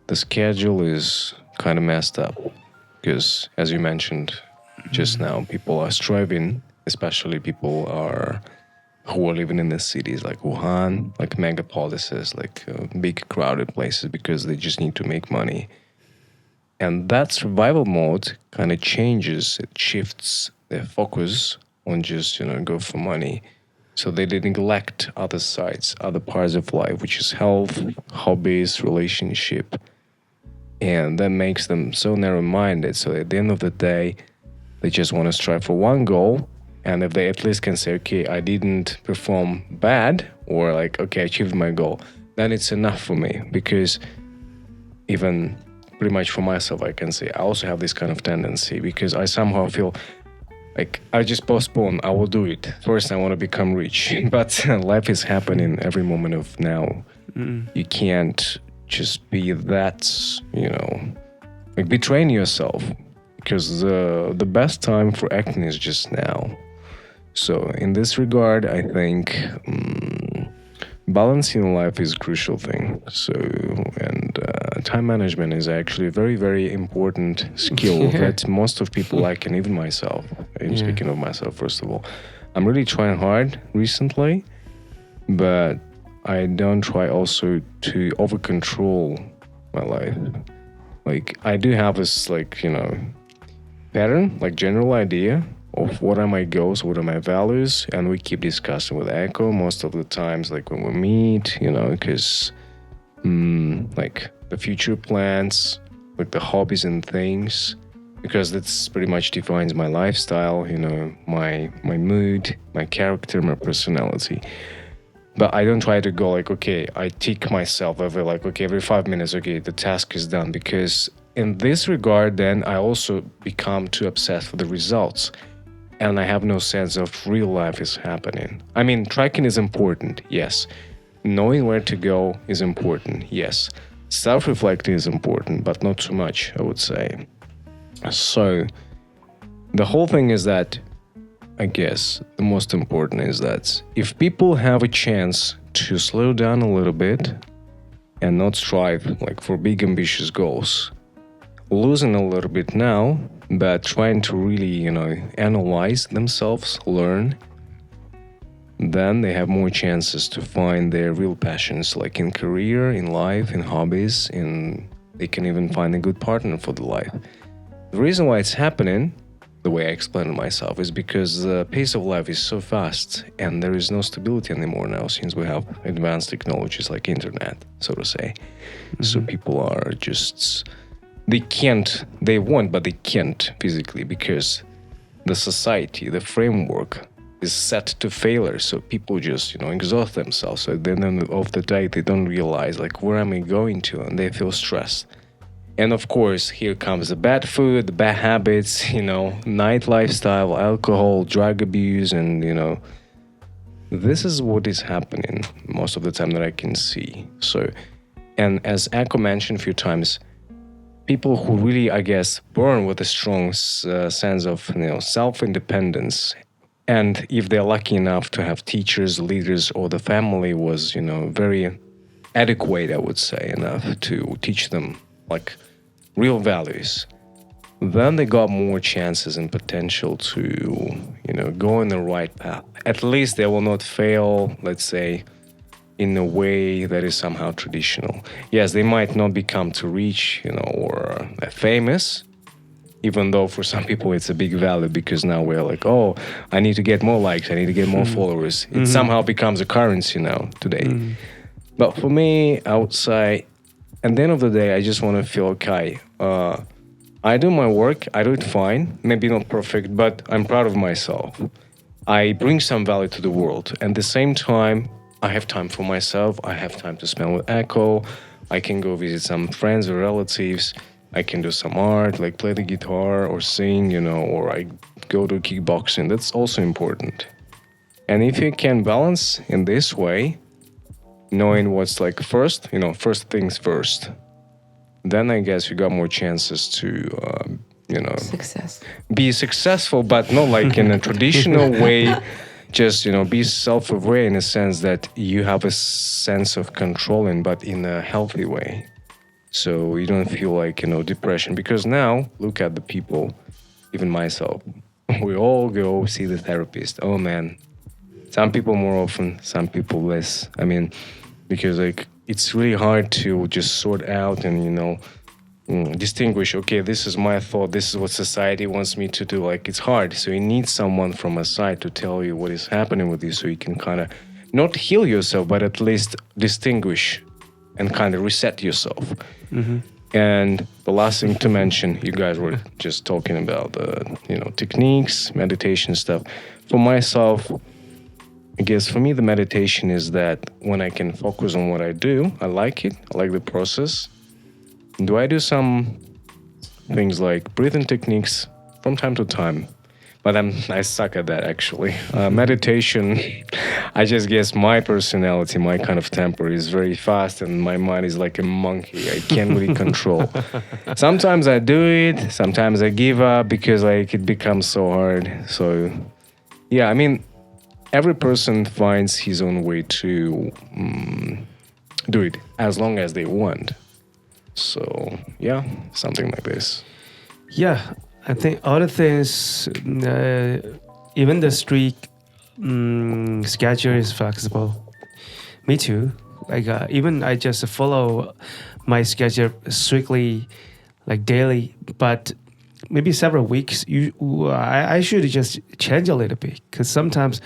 The schedule is kind of messed up because, as you mentioned just now, people are striving, especially people who are living in the cities like Wuhan, like megapolises, like big crowded places, because they just need to make money. And that survival mode kind of changes, it shifts their focus on just, go for money. So they neglect other sides, other parts of life, which is health, hobbies, relationship. And that makes them so narrow-minded. So at the end of the day, they just want to strive for one goal. And if they at least can say, okay, I didn't perform bad, or like, okay, I achieved my goal, then it's enough for me. Because even pretty much for myself, I can say I also have this kind of tendency, because I somehow feel like I just postpone, I will do it. First, I want to become rich. But life is happening every moment of now. You can't just be that, like betraying yourself, because the best time for acting is just now. So in this regard, I think balancing life is a crucial thing. So, and time management is actually a very, very important skill that most of people lack, and even myself. I'm speaking of myself, first of all. I'm really trying hard recently, but I don't try also to over-control my life. Like, I do have this, pattern, like general idea of what are my goals, what are my values, and we keep discussing with Echo most of the times, like when we meet, because the future plans, like the hobbies and things, because that's pretty much defines my lifestyle, my mood, my character, my personality. But I don't try to go like, okay, I tick myself every 5 minutes, okay, the task is done, because in this regard, then I also become too obsessed with the results. And I have no sense of real life is happening. I mean, tracking is important, yes. Knowing where to go is important, yes. Self-reflecting is important, but not too much, I would say. So, the whole thing is that, I guess, the most important is that if people have a chance to slow down a little bit and not strive like for big ambitious goals, losing a little bit now, but trying to really, analyze themselves, learn, then they have more chances to find their real passions, like in career, in life, in hobbies, they can even find a good partner for the life. The reason why it's happening, the way I explained it myself, is because the pace of life is so fast and there is no stability anymore now since we have advanced technologies like internet, so to say. Mm-hmm. So people are just, they want, but they can't physically because the society, the framework is set to failure. So people just, exhaust themselves. So at the end of the day, they don't realize like, where am I going to? And they feel stressed. And of course, here comes the bad food, the bad habits, night lifestyle, alcohol, drug abuse, and, this is what is happening most of the time that I can see. So, and as Akko mentioned a few times, people who really, I guess, born with a strong sense of, self-independence, and if they're lucky enough to have teachers, leaders, or the family was, very adequate, I would say, enough to teach them, like, real values, then they got more chances and potential to, go in the right path. At least they will not fail, let's say, in a way that is somehow traditional. Yes, they might not become too rich, or famous, even though for some people it's a big value because now we're like, oh, I need to get more likes, I need to get more followers. It somehow becomes a currency now today. But for me, I would say, at the end of the day, I just want to feel okay. I do my work, I do it fine, maybe not perfect, but I'm proud of myself. I bring some value to the world. And at the same time, I have time for myself, I have time to spend with Akko, I can go visit some friends or relatives, I can do some art, like play the guitar or sing, or I go to kickboxing. That's also important. And if you can balance in this way, knowing what's like first, first things first, then I guess you got more chances to, be successful, but not like in a traditional way, just, be self-aware in a sense that you have a sense of controlling, but in a healthy way. So you don't feel like, depression. Because now, look at the people, even myself, we all go see the therapist. Oh man, some people more often, some people less. I mean, because like it's really hard to just sort out and distinguish, okay, this is my thought, this is what society wants me to do. Like it's hard, so you need someone from a side to tell you what is happening with you, so you can kind of not heal yourself, but at least distinguish and kind of reset yourself. And the last thing to mention, you guys were just talking about techniques, meditation stuff. For myself, I guess for me, the meditation is that when I can focus on what I do, I like it. I like the process. Do I do some things like breathing techniques from time to time? But I suck at that, actually. Meditation, I just guess my personality, my kind of temper is very fast and my mind is like a monkey. I can't really control. Sometimes I do it. Sometimes I give up because like it becomes so hard. So, yeah, I mean, every person finds his own way to do it as long as they want. So, yeah, something like this. Yeah, I think other things, even the strict schedule is flexible. Me too. Like even I just follow my schedule strictly, like daily. But maybe several weeks, I should just change a little bit, because sometimes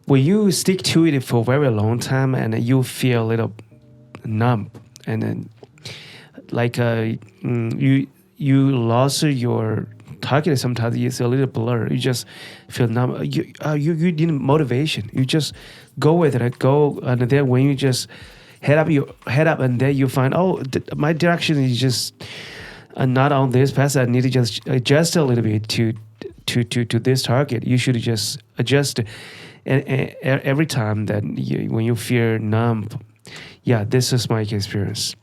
when you stick to it for a very long time and you feel a little numb, and then like you lost your target. Sometimes it's a little blur. You just feel numb. You need motivation. You just go with it. Go, and then when you just head up, and then you find, my direction is just not on this path. I need to just adjust a little bit to this target. You should just adjust every time that when you feel numb. Yeah, this is my experience.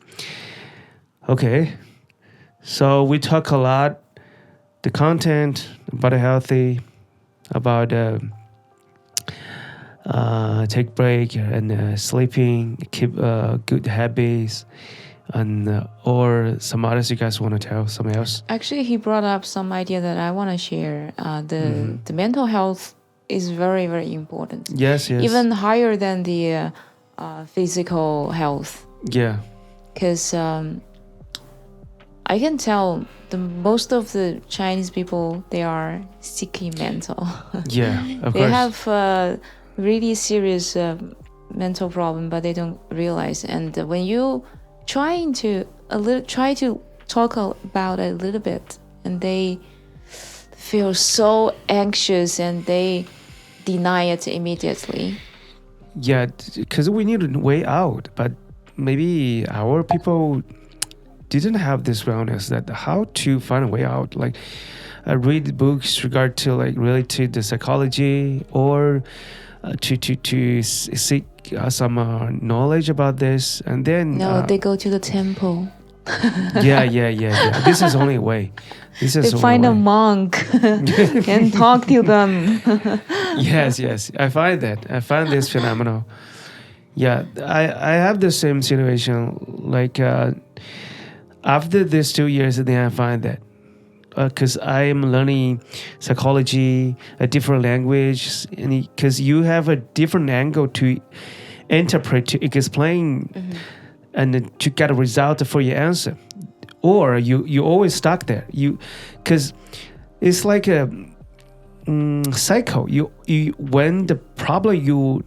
Okay, so we talk a lot, the content about healthy, about take break and sleeping, keep good habits, and or some others you guys want to tell, something else? Actually, he brought up some idea that I want to share. The mental health is very, very important. Yes. Even higher than the physical health. Yeah. Because I can tell most of the Chinese people, they are sickly mental. Yeah, of they course. have really serious mental problem, but they don't realize. And when you try to talk about it a little bit, and they feel so anxious and they deny it immediately. Yeah, because we need a way out, but maybe our people didn't have this awareness that how to find a way out. Like, I read books regard to like related to psychology or to seek some knowledge about this, and then they go to the temple. Yeah. This is only a way. They find a monk and talk to them. Yes. I find this phenomenal. Yeah, I have the same situation. Like after these 2 years, then I find that because I am learning psychology, a different language, because you have a different angle to interpret, to explain, and to get a result for your answer. Or you always stuck there. Because it's like a cycle. You when the problem you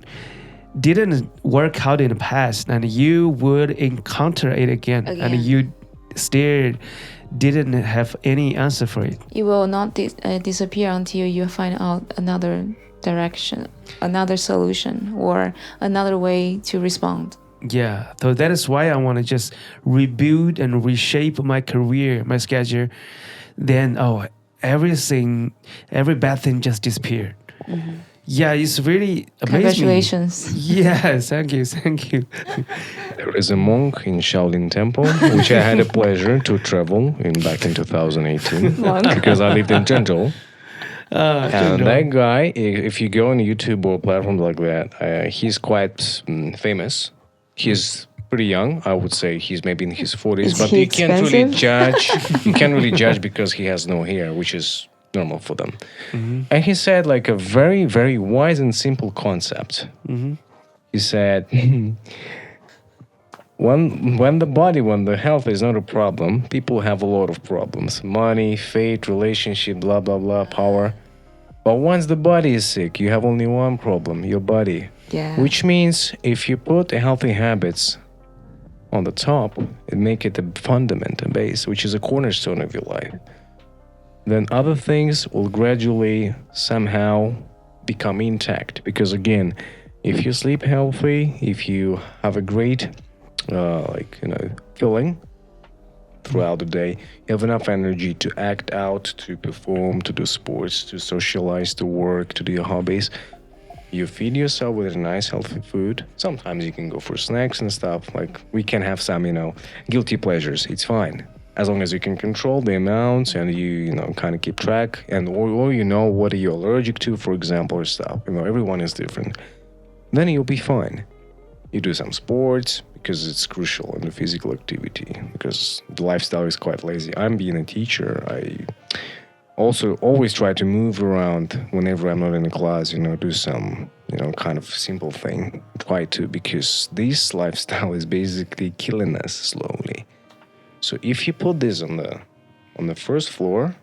didn't work out in the past, and you would encounter it again. And you still didn't have any answer for it. You will not disappear until you find out another direction, another solution, or another way to respond. Yeah, so that is why I want to just rebuild and reshape my career, my schedule. Then, every bad thing just disappeared. Yeah, it's really amazing. Congratulations. Yes, thank you. There is a monk in Shaolin Temple, which I had a pleasure to travel back in 2018 because I lived in Zhengzhou. And that guy, if you go on YouTube or platforms like that, he's quite famous. He's pretty young. I would say he's maybe in his 40s, but you can't really judge. You can't really judge because he has no hair, which is normal for them. And he said like a very, very wise and simple concept. He said, when the health is not a problem, people have a lot of problems: money, fate, relationship, blah blah blah, power. But once the body is sick, you have only one problem: your body. Yeah. Which means if you put healthy habits on the top and make it a fundament, a base, which is a cornerstone of your life, then other things will gradually somehow become intact. Because again, if you sleep healthy, if you have a great feeling throughout the day, you have enough energy to act out, to perform, to do sports, to socialize, to work, to do your hobbies. You feed yourself with a nice healthy food. Sometimes you can go for snacks and stuff. Like we can have some, guilty pleasures. It's fine. As long as you can control the amounts and you kind of keep track, and or what are you allergic to, for example, or stuff. Everyone is different. Then you'll be fine. You do some sports because it's crucial in the physical activity, because the lifestyle is quite lazy. I'm being a teacher. I also always try to move around whenever I'm not in a class, do some, kind of simple thing. Try to, because this lifestyle is basically killing us slowly. So if you put this on the first floor,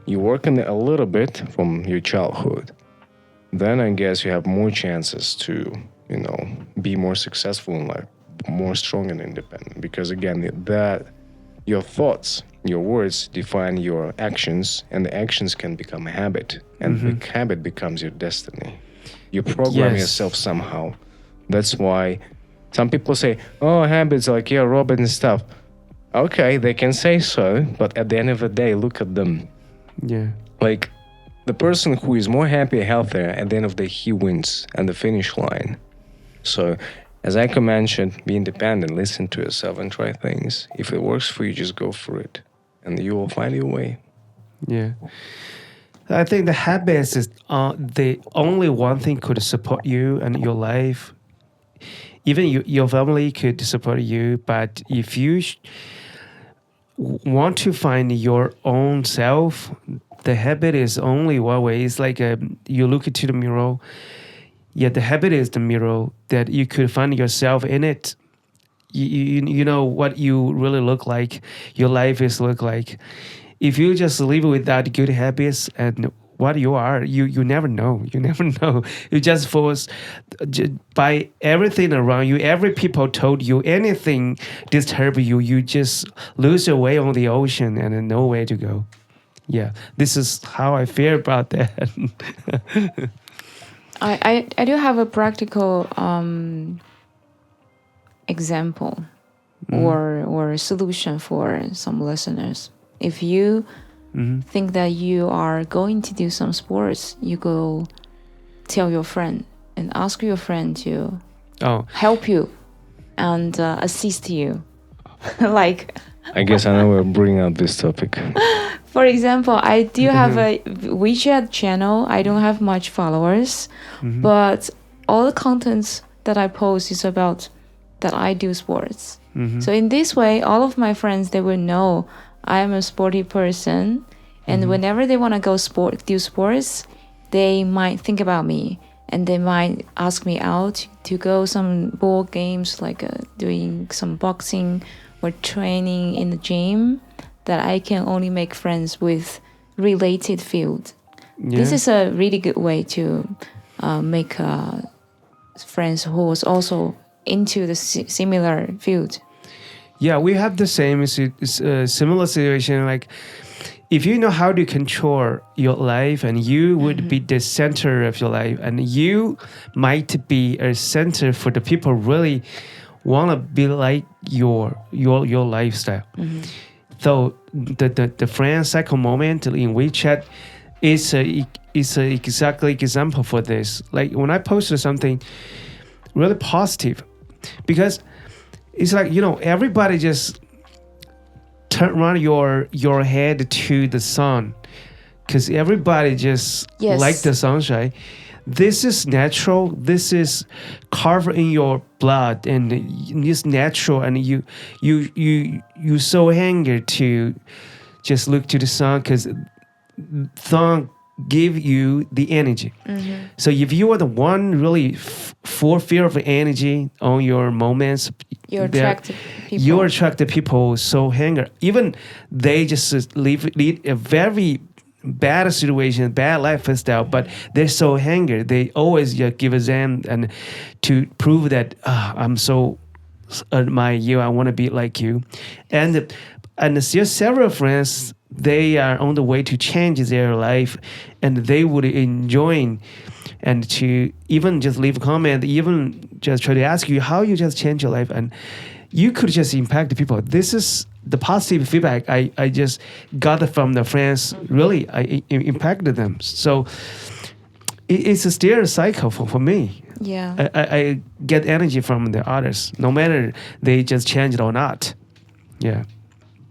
you work on it a little bit from your childhood, then I guess you have more chances to, be more successful in life, more strong and independent. Because again, your thoughts, your words define your actions, and the actions can become a habit, and the habit becomes your destiny. You program yourself somehow. That's why some people say, habits, like, Robert and stuff. okay, they can say so, but at the end of the day, look at them. Yeah. Like, the person who is more happy, healthier, at the end of the day, he wins at the finish line. So, as Aiko mentioned, be independent, listen to yourself and try things. If it works for you, just go for it. And you will find your way. Yeah. I think the habits is the only one thing could support you and your life. Even your family could support you, but if you want to find your own self, the habit is only one way. It's like you look into the mirror. Yeah, the habit is the mirror that you could find yourself in it. You know what you really look like. Your life is look like. If you just live without good habits and what you are, you never know. You never know. You just force by everything around you. Every people told you anything disturb you. You just lose your way on the ocean and nowhere to go. Yeah, this is how I feel about that. I do have a practical example or solution for some listeners. If you think that you are going to do some sports, you go tell your friend and ask your friend to help you and assist you. Like, I guess I know we're bringing up this topic. For example, I do have a WeChat channel. I don't have much followers, but all the contents that I post is about that I do sports. So in this way, all of my friends, they will know I am a sporty person. And whenever they want to go do sports, they might think about me. And they might ask me out to go some board games, like doing some boxing or training in the gym, that I can only make friends with related field. Yeah. This is a really good way to make friends who is also into the similar field. Yeah, we have the same similar situation. Like, if you know how to control your life, and you would be the center of your life, and you might be a center for the people who really want to be like your lifestyle. So the friend cycle moment in WeChat is exactly example for this. Like, when I posted something really positive, because it's like, everybody just turn around your head to the sun, because everybody just like the sunshine. This is natural. This is carved in your blood, and it's natural. And you so hungry to just look to the sun, because sun give you the energy. So if you are the one really full of energy on your moments, you attract people. You attract the people so hungry. Even they just lead a very bad situation, bad lifestyle, but they're so hungry. They always give a zen and to prove that I'm so admire you. I want to be like you, and still several friends. They are on the way to change their life, and they would enjoy and to even just leave a comment, even just try to ask you how you just change your life, and you could just impact the people. This is the positive feedback I just got from the friends. Really, I impacted them. So it's a still a cycle for me. Yeah, I get energy from the others, no matter they just changed or not. Yeah,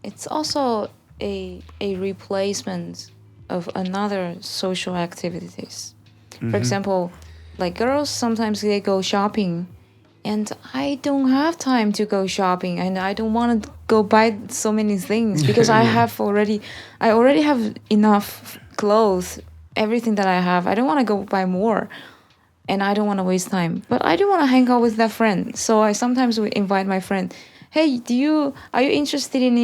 it's also a replacement of another social activities. For example, like girls, sometimes they go shopping, and I don't have time to go shopping, and I don't want to go buy so many things, because I already have enough clothes, everything that I have. I don't want to go buy more, and I don't want to waste time, but I do want to hang out with that friend. So I sometimes would invite my friend, hey, are you interested in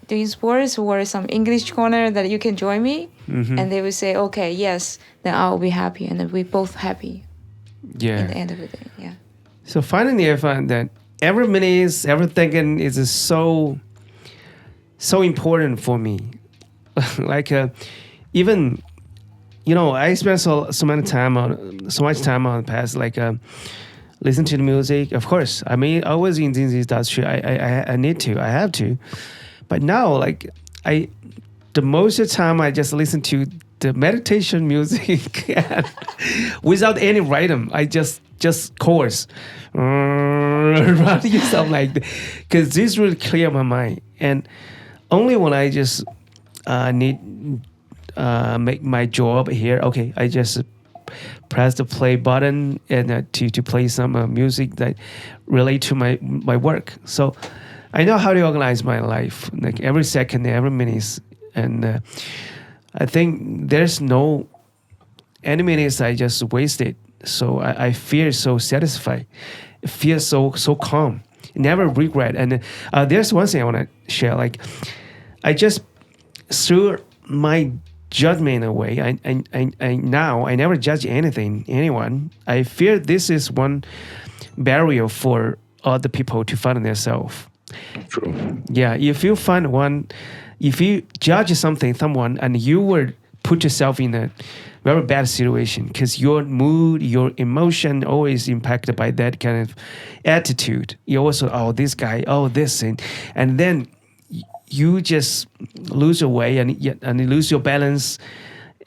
doing sports or some English corner that you can join me? And they would say, okay, yes, then I'll be happy, and then we're both happy. Yeah. At the end of the day, yeah. So finally, I find that every minute, everything is so important for me. Like even, I spent so much time on the past, like listen to the music. Of course, I mean, always in this industry, I need to, I have to. But now, like the most of the time I just listen to the meditation music without any rhythm. I just chorus, running something like that, because this really clear my mind. And only when I just need make my job here, okay, I just press the play button and to play some music that relate to my work. So I know how to organize my life, like every second, every minute, and I think there's no any minutes I just wasted. So I feel so satisfied, feel so calm, never regret. And there's one thing I want to share. Like I just threw my judgment away. I now I never judge anyone. I fear this is one barrier for other people to find themselves. True. Yeah, if you judge someone, and you will put yourself in a very bad situation, because your mood, your emotion always impacted by that kind of attitude. You also, this guy, this thing, and then you just lose your way and you lose your balance,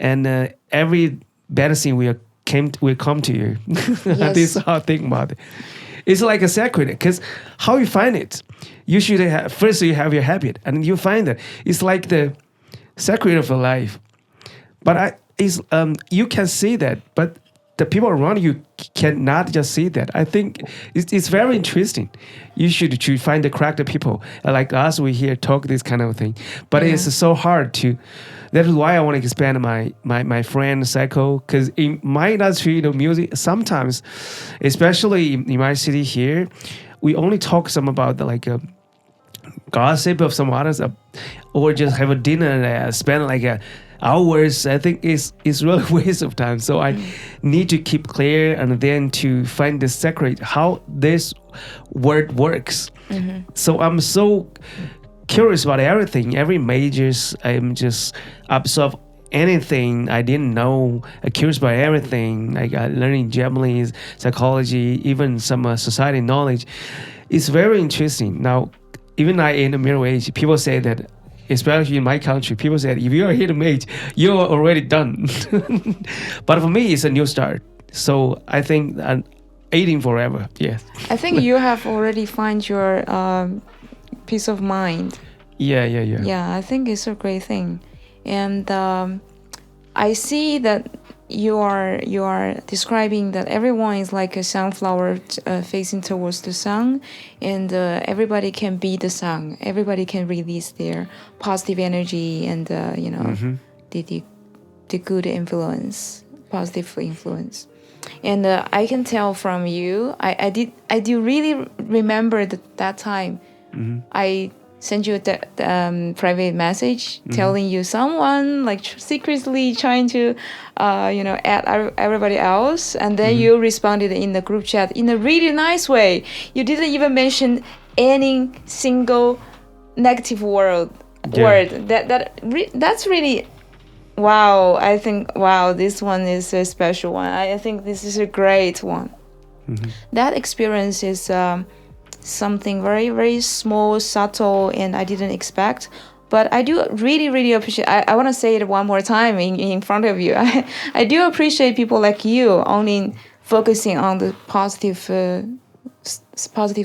and every bad thing will come to you. Yes. This is how I think about it. It's like a secret, because how you find it, you should first you have your habit, and you find it. It's like the secret of your life. But you can see that, but the people around you cannot just see that. I think it's very interesting. You should find the correct people. Like us, we here talk this kind of thing. But it's so hard to... That is why I want to expand my friend cycle. Because in my industry, music, sometimes, especially in my city here, we only talk some about the gossip of some others, or just have a dinner and spend hours. I think it's really a waste of time. So I need to keep clear, and then to find the secret how this word works. Mm-hmm. So I'm so curious about everything, every majors. I'm just absorb anything I didn't know. I'm curious about everything. Like learning Japanese, psychology, even some society knowledge. It's very interesting. Now, even in the middle age, people say that, especially in my country, people say if you are here to age, you're already done. But for me, it's a new start. So I think I'm aging forever. Yes. I think you have already found your peace of mind. Yeah. Yeah, I think it's a great thing. And I see that you are describing that everyone is like a sunflower facing towards the sun, and everybody can be the sun. Everybody can release their positive energy and the good influence, positive influence. And I can tell from you, I do really remember that time. Mm-hmm. I sent you a private message telling you someone secretly trying to add everybody else, and then you responded in the group chat in a really nice way. You didn't even mention any single negative word. That's really wow. I think this one is a special one. I think this is a great one. Mm-hmm. That experience is something very, very small, subtle, and I didn't expect. But I do really, really appreciate... I want to say it one more time in front of you. I do appreciate people like you only focusing on the positive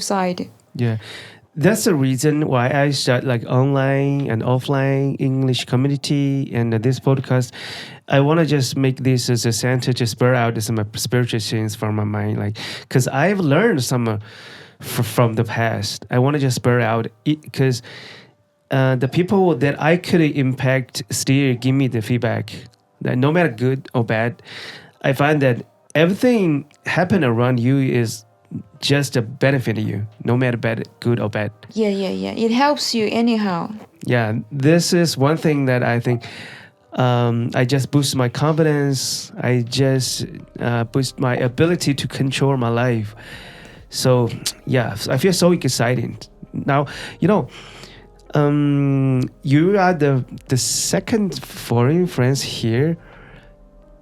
side. Yeah. That's the reason why I start online and offline English community and this podcast. I want to just make this as a center to spur out some spiritual things from my mind. Because I've learned some... from the past. I want to just spur out it, because the people that I could impact still give me the feedback that no matter good or bad, I find that everything happen around you is just a benefit to you, no matter good or bad. Yeah. It helps you anyhow. Yeah, this is one thing that I think I just boost my confidence. I just boost my ability to control my life. So, yeah, I feel so excited. Now, you are the second foreign friends here.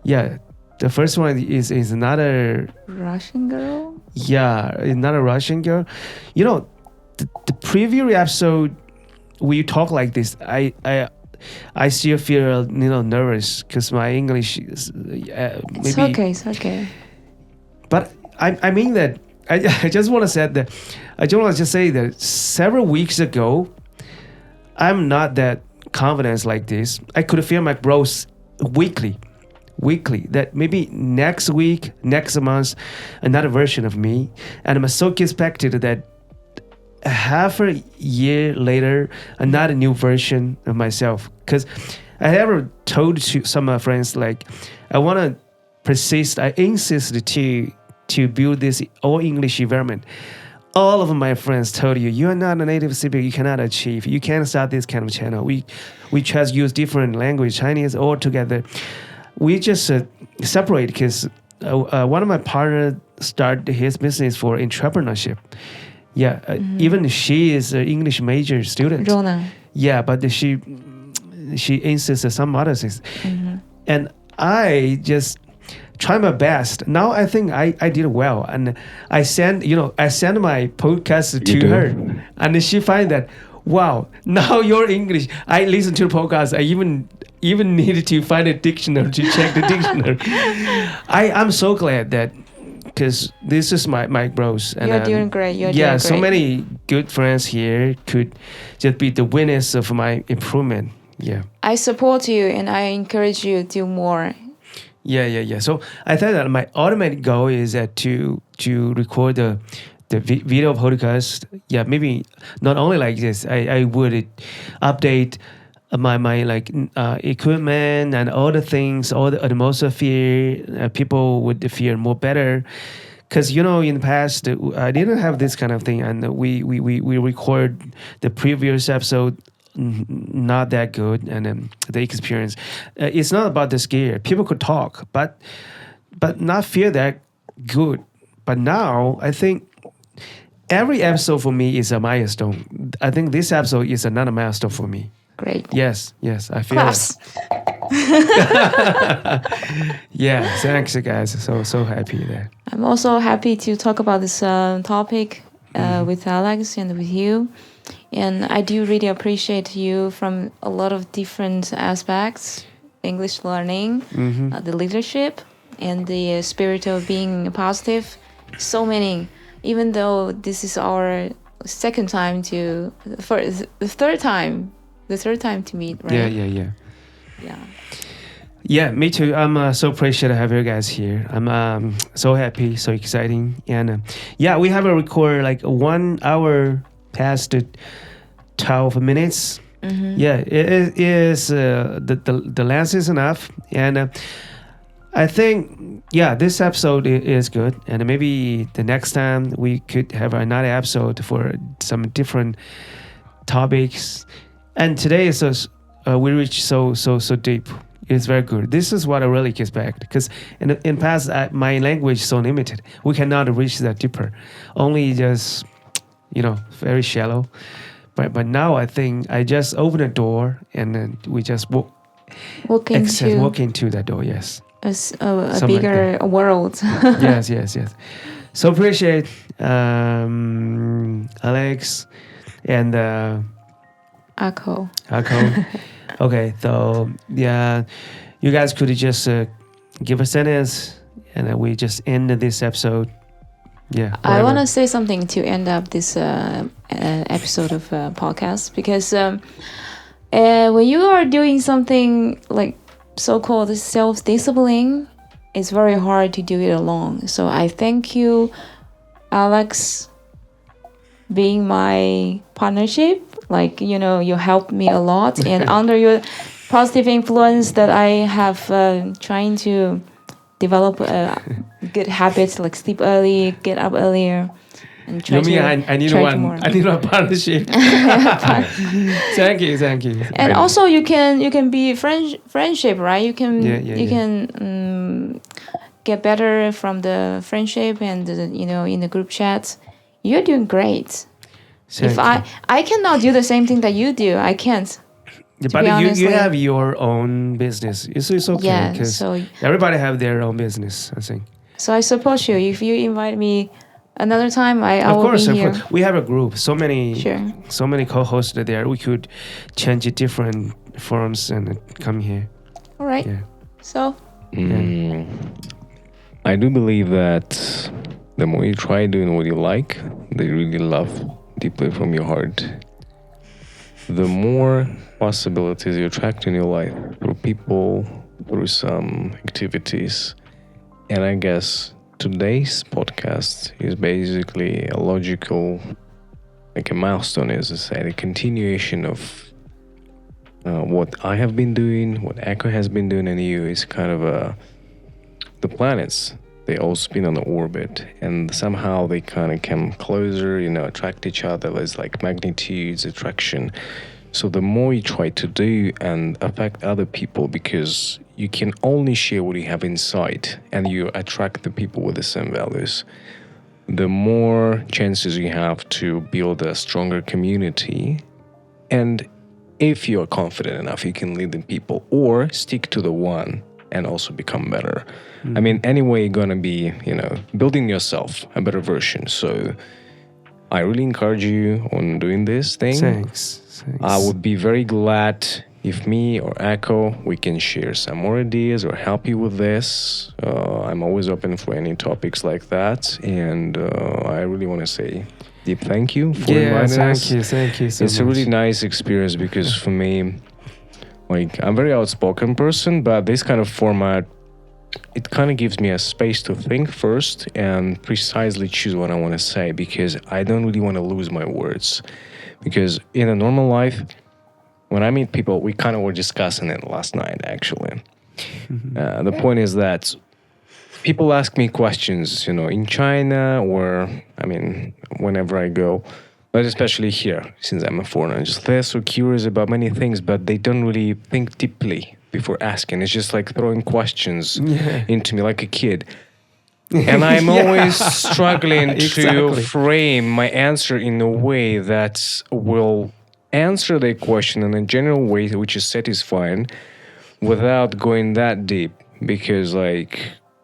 Yeah, the first one is another... Russian girl? Yeah, another Russian girl. The previous episode, we talk like this, I still feel nervous because my English is maybe. It's okay. It's okay. But I mean that I just want to say that several weeks ago, I'm not that confident like this. I could feel my growth weekly. That maybe next week, next month, another version of me, and I'm so expected that half a year later, another new version of myself. Because I ever told to some of my friends, like, I want to persist, I insist to build this all English environment. All of my friends told you are not a native speaker, you cannot achieve, you can't start this kind of channel. We just use different language, Chinese all together. We just separate because one of my partners started his business for entrepreneurship. Yeah, even she is an English major student. Rona. Yeah, but she insists on some other things. And I just try my best. Now I think I did well. And I send my podcast to her. And she find that, wow, now your English. I listen to the podcast. I even needed to find a dictionary to check the dictionary. I'm so glad that, because this is my growth. And You're doing great. You're doing great. So many good friends here could just be the winners of my improvement. Yeah. I support you and I encourage you to do more. Yeah. So I thought that my ultimate goal is that to record the video podcast. Yeah, maybe not only like this. I would update my like equipment and all the things, all the atmosphere. People would feel more better. Because in the past I didn't have this kind of thing, and we record the previous episode not that good, and the experience. It's not about the scare. People could talk, but not feel that good. But now I think every episode for me is a milestone. I think this episode is another milestone for me. Great. Yes, I feel Claps. Yeah, thanks guys. So happy there. I'm also happy to talk about this topic with Alex and with you. And I do really appreciate you from a lot of different aspects: English learning, the leadership, and the spirit of being positive. So many. Even though this is our third time to meet, right? Yeah. Yeah, me too. I'm so appreciative to have you guys here. I'm so happy, so exciting. And we have a record like 1 hour past 12 minutes. Yeah, it is the length is enough. And I think, this episode is good. And maybe the next time we could have another episode for some different topics. And today is we reach so deep. It's very good. This is what I really expect. Because in past, my language is so limited. We cannot reach that deeper. Only just, very shallow. But now I think I just open a door and then we just walk into that door. Yes. A bigger world. Yes. So appreciate Alex and Akko. Okay, so you guys could just give a sentence and then we just end this episode. Yeah. Whatever. I want to say something to end up this episode of podcast, because when you are doing something like so-called self-discipline, it's very hard to do it alone. So I thank you, Alex, being my partnership. Like, you helped me a lot. And under your positive influence that I have trying to develop good habits, like sleep early, get up earlier. And try I need one. More. I need a partnership. Thank you. And also you can be friendship, right? You can get better from the friendship and in the group chat. You're doing great. If I cannot do the same thing that you do, I can't. But you have your own business. It's okay, because everybody have their own business, I think. So I support you. If you invite me Another time, I Of will course, be here. we have a group. So many co-hosts there. We could change it different forms and come here. All right. Yeah. So. I do believe that the more you try doing what you like, that you really love deeply from your heart, the more possibilities you attract in your life through people, through some activities. And I guess today's podcast is basically a logical, like a milestone, as I said, a continuation of what I have been doing, what Echo has been doing, and you is kind of the planets. They all spin on the orbit, and somehow they kind of come closer, attract each other. There's like magnitudes, attraction. So the more you try to do and affect other people, because you can only share what you have inside, and you attract the people with the same values, the more chances you have to build a stronger community. And if you're confident enough, you can lead the people or stick to the one and also become better. I mean, anyway, you're going to be, building yourself a better version. So I really encourage you on doing this thing. Thanks. I would be very glad if me or Echo, we can share some more ideas or help you with this. I'm always open for any topics like that. And I really want to say deep thank you for inviting us. Thank you so much. It's a really nice experience because for me, like, I'm a very outspoken person, but this kind of format, it kind of gives me a space to think first and precisely choose what I want to say, because I don't really want to lose my words. Because in a normal life, when I meet people, we kind of were discussing it last night, actually. The point is that people ask me questions, in China or, whenever I go, but especially here, since I'm a foreigner, they're so curious about many things, but they don't really think deeply before asking. It's just like throwing questions into me like a kid. And I'm always struggling to frame my answer in a way that will answer the question in a general way which is satisfying without going that deep. Because,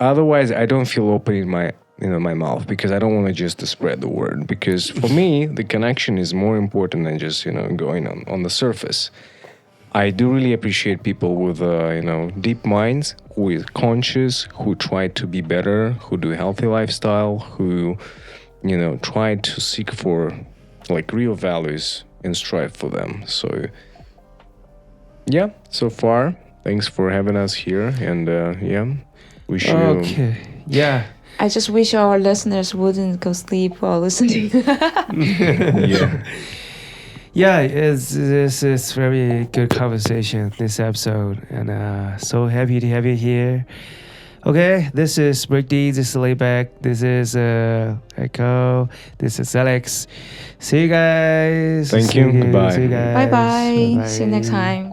otherwise I don't feel open in my my mouth, because I don't want to just spread the word. Because for me, the connection is more important than just, going on the surface. I do really appreciate people with, deep minds, who is conscious, who try to be better, who do a healthy lifestyle, who, try to seek for, real values and strive for them. So, yeah, so far, thanks for having us here. And, wish you... Okay, yeah. I just wish our listeners wouldn't go sleep while listening. Yeah, this is very good conversation, this episode, and so happy to have you here. Okay, this is Break D, this is LayBack, this is Echo, this is Alex. See you guys. Thank you. Goodbye. See you guys. Bye-bye. See you next time.